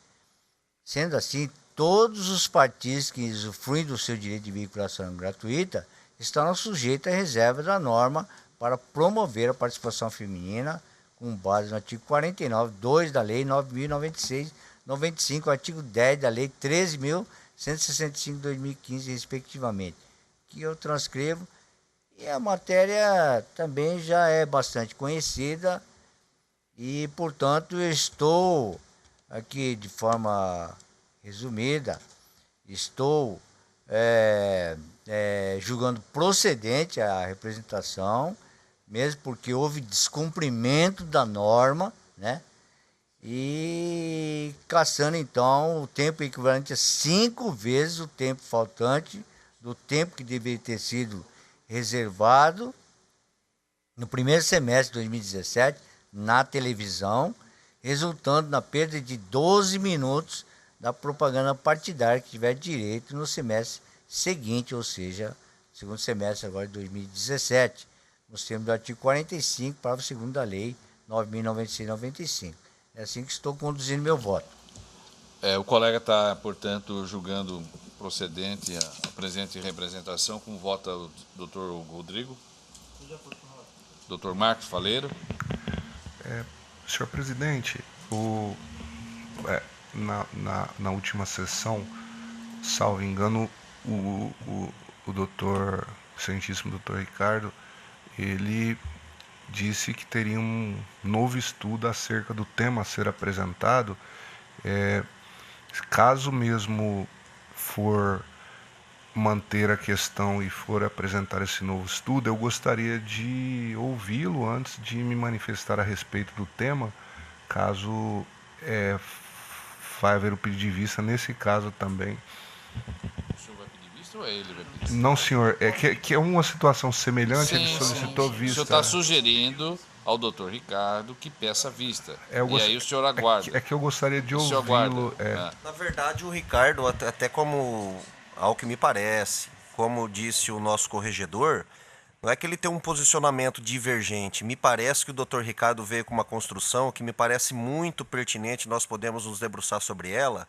Sendo assim, todos os partidos que usufruem do seu direito de veiculação gratuita estarão sujeitos à reserva da norma para promover a participação feminina, com base no artigo 49(2) da Lei 9.096/95, artigo 10 da Lei 13.165 de 2015, respectivamente, que eu transcrevo. E a matéria também já é bastante conhecida e, portanto, eu estou aqui de forma resumida, estou julgando procedente a representação, mesmo porque houve descumprimento da norma, né? E caçando, então, o tempo equivalente a 5 vezes o tempo faltante do tempo que deveria ter sido reservado no primeiro semestre de 2017 na televisão, resultando na perda de 12 minutos da propaganda partidária que tiver direito no semestre seguinte, ou seja, segundo semestre agora de 2017, nos termos do artigo 45, parágrafo 2º da Lei 9.096/95. É assim que estou conduzindo meu voto. O colega está, portanto, julgando procedente a presente representação, com voto ao doutor Rodrigo. Doutor Marcos Faleiro. Senhor presidente, na última sessão, salvo engano, o doutor, excelentíssimo doutor Ricardo, ele disse que teria um novo estudo acerca do tema a ser apresentado. Caso mesmo for manter a questão e for apresentar esse novo estudo, eu gostaria de ouvi-lo antes de me manifestar a respeito do tema, caso vai haver o pedido de vista nesse caso também. O senhor vai pedir vista ou ele vai pedir? Não, senhor, que é uma situação semelhante, ele solicitou vista. O senhor está sugerindo ao doutor Ricardo que peça vista. E aí o senhor aguarda. É que eu gostaria de ouvi-lo. Na verdade, o Ricardo, até como, ao que me parece, como disse o nosso corregedor, não é que ele tem um posicionamento divergente. Me parece que o doutor Ricardo veio com uma construção que me parece muito pertinente, nós podemos nos debruçar sobre ela,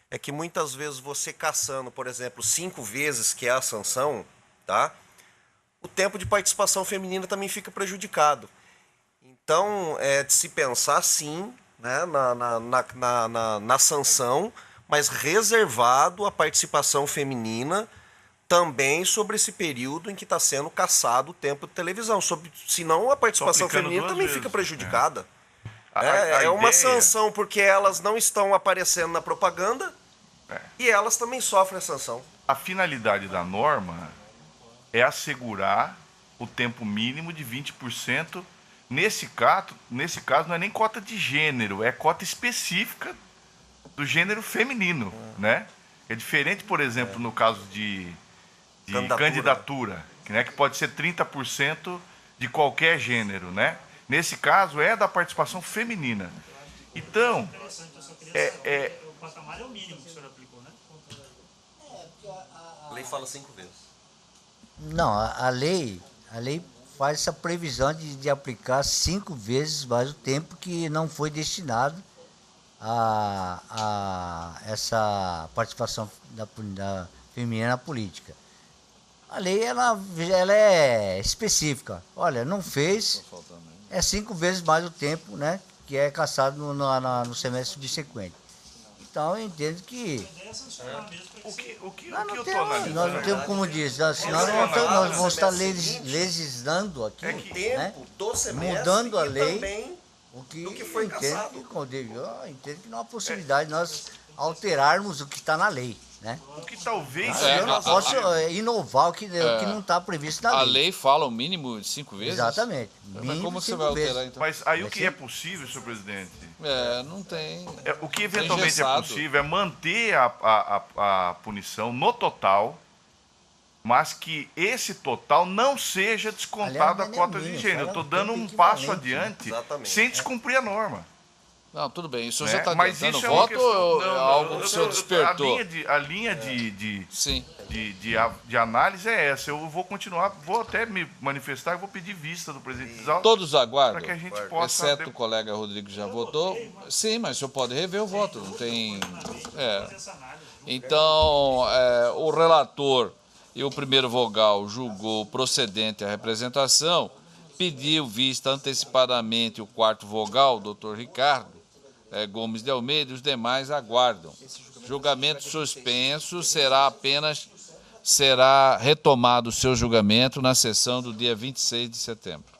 é que muitas vezes você caçando, por exemplo, 5 vezes, que é a sanção, tá? O tempo de participação feminina também fica prejudicado. Então, é de se pensar, sim, né, na sanção, mas reservado a participação feminina também sobre esse período em que está sendo caçado o tempo de televisão. Senão a participação feminina também fica prejudicada. É uma sanção porque elas não estão aparecendo na propaganda e elas também sofrem a sanção. A finalidade da norma é assegurar o tempo mínimo de 20%. Nesse caso não é nem cota de gênero, é cota específica do gênero feminino, né? É diferente, por exemplo, no caso de candidatura, né, que pode ser 30% de qualquer gênero, né? Nesse caso é da participação feminina. Então, o patamar é o mínimo que o senhor aplicou, né? A lei fala 5 vezes. Não, a lei faz essa previsão de aplicar 5 vezes mais o tempo que não foi destinado a essa participação da feminina na política. A lei ela é específica. Olha, não fez, é 5 vezes mais o tempo, né, que é caçado no semestre subsequente. Então eu entendo que nós não temos como dizer, senão nós vamos estar legislando aqui, o tempo do semestre mudando a lei, também o que do que foi entendo que não há possibilidade de nós alterarmos o que está na lei. né? O que talvez... Eu não posso inovar o que não está previsto na lei. A lei fala o mínimo de 5 vezes? Exatamente. Mas como você vai alterar, então? Mas aí o que é possível, senhor presidente? Não tem... O que eventualmente é engessado. possível é manter a punição no total, mas que esse total não seja descontado a cota de gênero. Eu estou dando um passo adiante sem descumprir a norma. Não, tudo bem. Isso já está Mas adiantando isso é voto ou não, algo que o senhor despertou? A linha de análise é essa. Eu vou continuar, vou até me manifestar e vou pedir vista do presidente Rizal. Todos aguardam? Para que a gente possa... Exceto o colega Rodrigo que já votou. Sim, mas o senhor pode rever o voto. Não tem... Então, o relator e o primeiro vogal julgou procedente a representação, pediu vista antecipadamente o quarto vogal, o doutor Ricardo Gomes de Almeida, e os demais aguardam. Julgamento suspenso, será retomado o seu julgamento na sessão do dia 26 de setembro.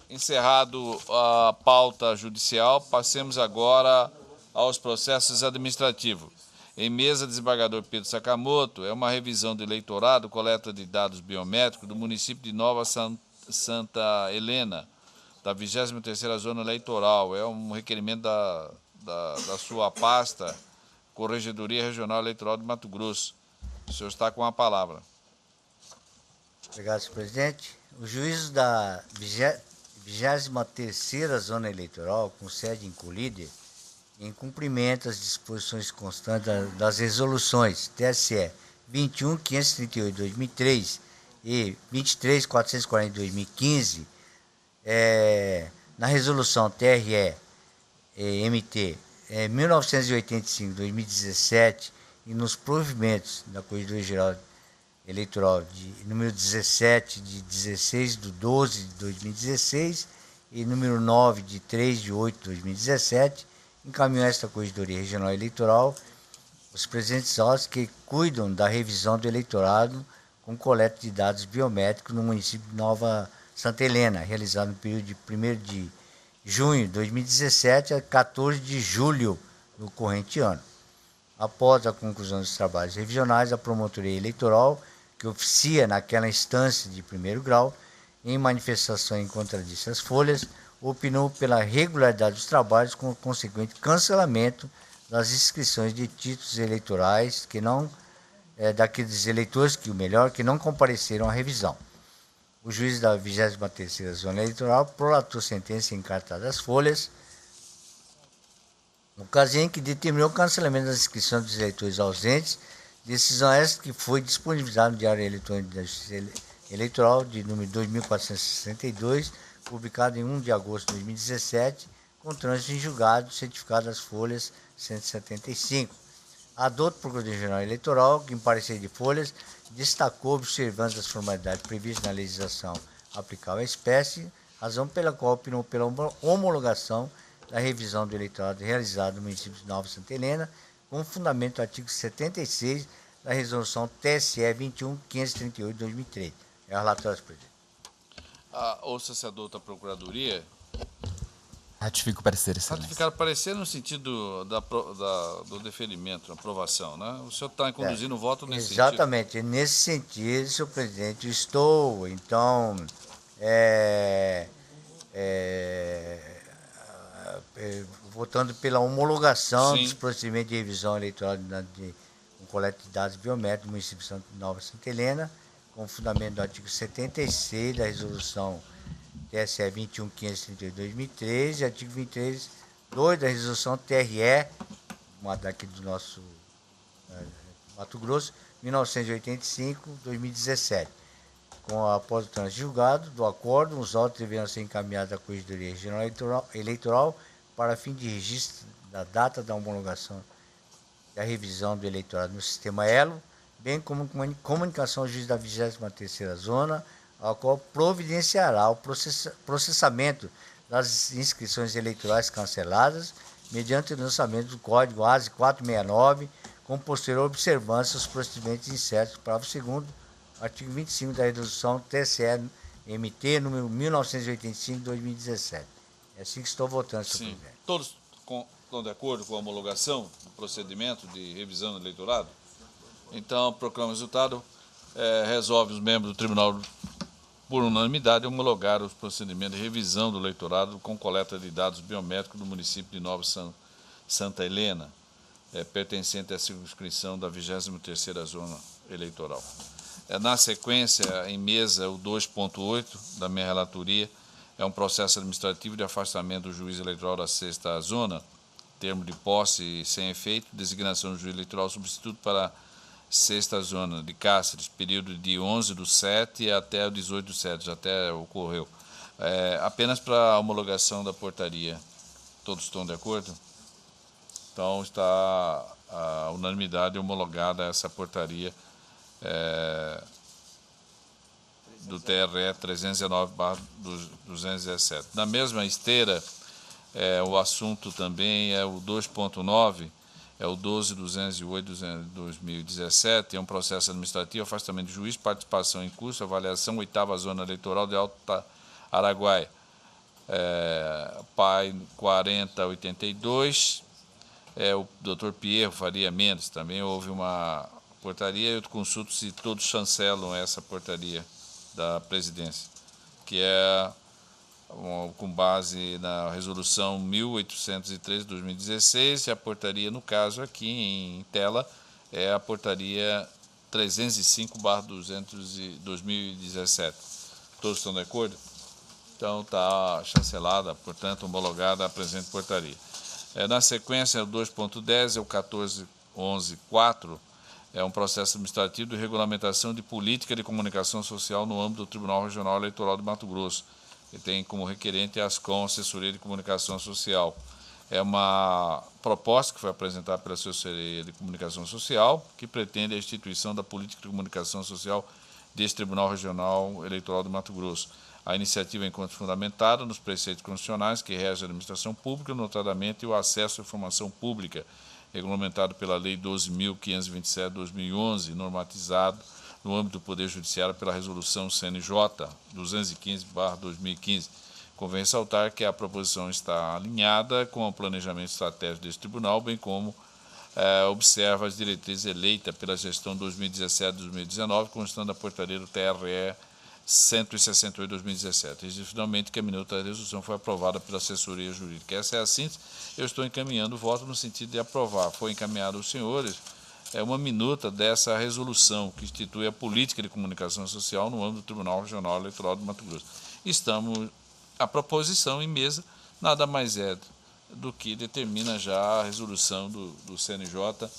Encerrado a pauta judicial, passemos agora aos processos administrativos. Em mesa, desembargador Pedro Sakamoto, é uma revisão do eleitorado, coleta de dados biométricos do município de Nova Santa Helena, da 23ª Zona Eleitoral. É um requerimento da sua pasta, Corregedoria Regional Eleitoral de Mato Grosso. O senhor está com a palavra. Obrigado, senhor presidente. Os juízes da 23ª Zona Eleitoral, com sede em Colíder, em cumprimento às disposições constantes das resoluções TSE 21.538/2003 e 23.440/2015, na resolução TRE-MT 1985/2017 e nos provimentos da Corregedoria Geral Eleitoral de número 17 de 16/12/2016 e número 9 de 3/8/2017, encaminhou esta Corregedoria Regional Eleitoral os presentes autos que cuidam da revisão do eleitorado com coleta de dados biométricos no município de Nova Santa Helena, realizado no período de 1º de junho de 2017 a 14 de julho do corrente ano. Após a conclusão dos trabalhos revisionais, a Promotoria Eleitoral, que oficia naquela instância de primeiro grau, em manifestação em contradição às folhas, opinou pela regularidade dos trabalhos com o consequente cancelamento das inscrições de títulos eleitorais daqueles eleitores que não compareceram à revisão. O juiz da 23ª Zona Eleitoral prolatou sentença encartada às folhas, ocasião em que determinou o cancelamento das inscrições dos eleitores ausentes, decisão essa que foi disponibilizada no Diário Eletrônico da Justiça Eleitoral de número 2462, publicado em 1 de agosto de 2017, com trânsito em julgado, certificado às folhas 175. A doutor Procurador-Geral Eleitoral, que em parecer de folhas, destacou, observando as formalidades previstas na legislação aplicável à espécie, razão pela qual opinou pela homologação da revisão do eleitorado realizada no município de Nova Santa Helena, com fundamento no artigo 76 da resolução TSE 21.538/2003. É o relatório, presidente. Ouça-se a douta Procuradoria. Ratifico o parecer, excelência. Ratificar o parecer no sentido do deferimento, aprovação, né? O senhor está conduzindo o voto nesse sentido? Exatamente. Nesse sentido, senhor presidente, estou, então, votando pela homologação dos procedimentos de revisão eleitoral com coleta de dados biométricos do município de Nova Santa Helena, com fundamento do artigo 76 da resolução TSE 21.538/2013 e artigo 23.2 da resolução TRE, uma daqui do nosso Mato Grosso, 1985/2017. Após o trânsito julgado do acordo, os autos deverão ser encaminhados à Corregedoria Regional Eleitoral para fim de registro da data da homologação da revisão do eleitorado no sistema ELO, bem como comunicação ao juiz da 23ª Zona, ao qual providenciará o processamento das inscrições eleitorais canceladas, mediante o lançamento do código ASE 469, com posterior observância aos procedimentos incertos do parágrafo 2º, artigo 25 da resolução TSE-MT, número 1985/2017. É assim que estou votando, senhor presidente. Todos estão de acordo com a homologação do procedimento de revisão do eleitorado? Então, proclama o resultado. Resolve os membros do tribunal, por unanimidade, homologar os procedimentos de revisão do eleitorado com coleta de dados biométricos do município de Nova Santa Helena, pertencente à circunscrição da 23ª Zona Eleitoral. Na sequência, em mesa, o 2.8 da minha relatoria é um processo administrativo de afastamento do juiz eleitoral da 6ª Zona, termo de posse sem efeito, designação do juiz eleitoral substituto para 6ª Zona de Cáceres, período de 11/7 até o 18/7, já até ocorreu. Apenas para a homologação da portaria. Todos estão de acordo? Então, está a unanimidade homologada essa portaria do TRE 319/217. Na mesma esteira, o assunto também é o 2.9, é o 12.208/2017, é um processo administrativo, afastamento de juiz, participação em curso, avaliação, 8ª Zona Eleitoral de Alto Araguaia, PAI 4082, o Dr. Pierro Faria Mendes, também houve uma portaria, eu consulto se todos chancelam essa portaria da presidência, que é com base na resolução 1803/2016, e a portaria, no caso aqui em tela, é a portaria 305/2017. Todos estão de acordo? Então está chancelada, portanto, homologada a presente portaria. Na sequência, o 2.10 é o 14.11.4, é um processo administrativo de regulamentação de política de comunicação social no âmbito do Tribunal Regional Eleitoral de Mato Grosso, que tem como requerente a ASCOM, Assessoria de Comunicação Social. É uma proposta que foi apresentada pela Assessoria de Comunicação Social, que pretende a instituição da política de comunicação social deste Tribunal Regional Eleitoral de Mato Grosso. A iniciativa encontra fundamentada nos preceitos constitucionais que regem a administração pública, notadamente o acesso à informação pública, regulamentado pela Lei 12.527/2011, normatizado no âmbito do Poder Judiciário pela Resolução CNJ 215/2015. Convém ressaltar que a proposição está alinhada com o planejamento estratégico deste tribunal, bem como observa as diretrizes eleitas pela gestão 2017-2019, constando a portaria do TRE 168/2017. E, finalmente, que a minuta da resolução foi aprovada pela assessoria jurídica. Essa é a síntese. Eu estou encaminhando o voto no sentido de aprovar. Foi encaminhado aos senhores uma minuta dessa resolução que institui a política de comunicação social no âmbito do Tribunal Regional Eleitoral de Mato Grosso. Estamos, a proposição em mesa nada mais é do que determina já a resolução do CNJ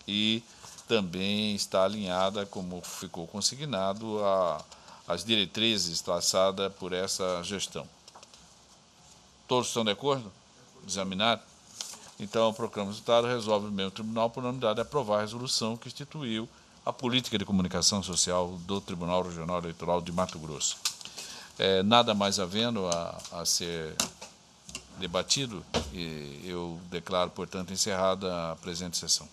e também está alinhada, como ficou consignado, as diretrizes traçadas por essa gestão. Todos estão de acordo? Examinar? Então, proclama o resultado, resolve o mesmo tribunal, por unanimidade, aprovar a resolução que instituiu a política de comunicação social do Tribunal Regional Eleitoral de Mato Grosso. Nada mais havendo a ser debatido, e eu declaro, portanto, encerrada a presente sessão.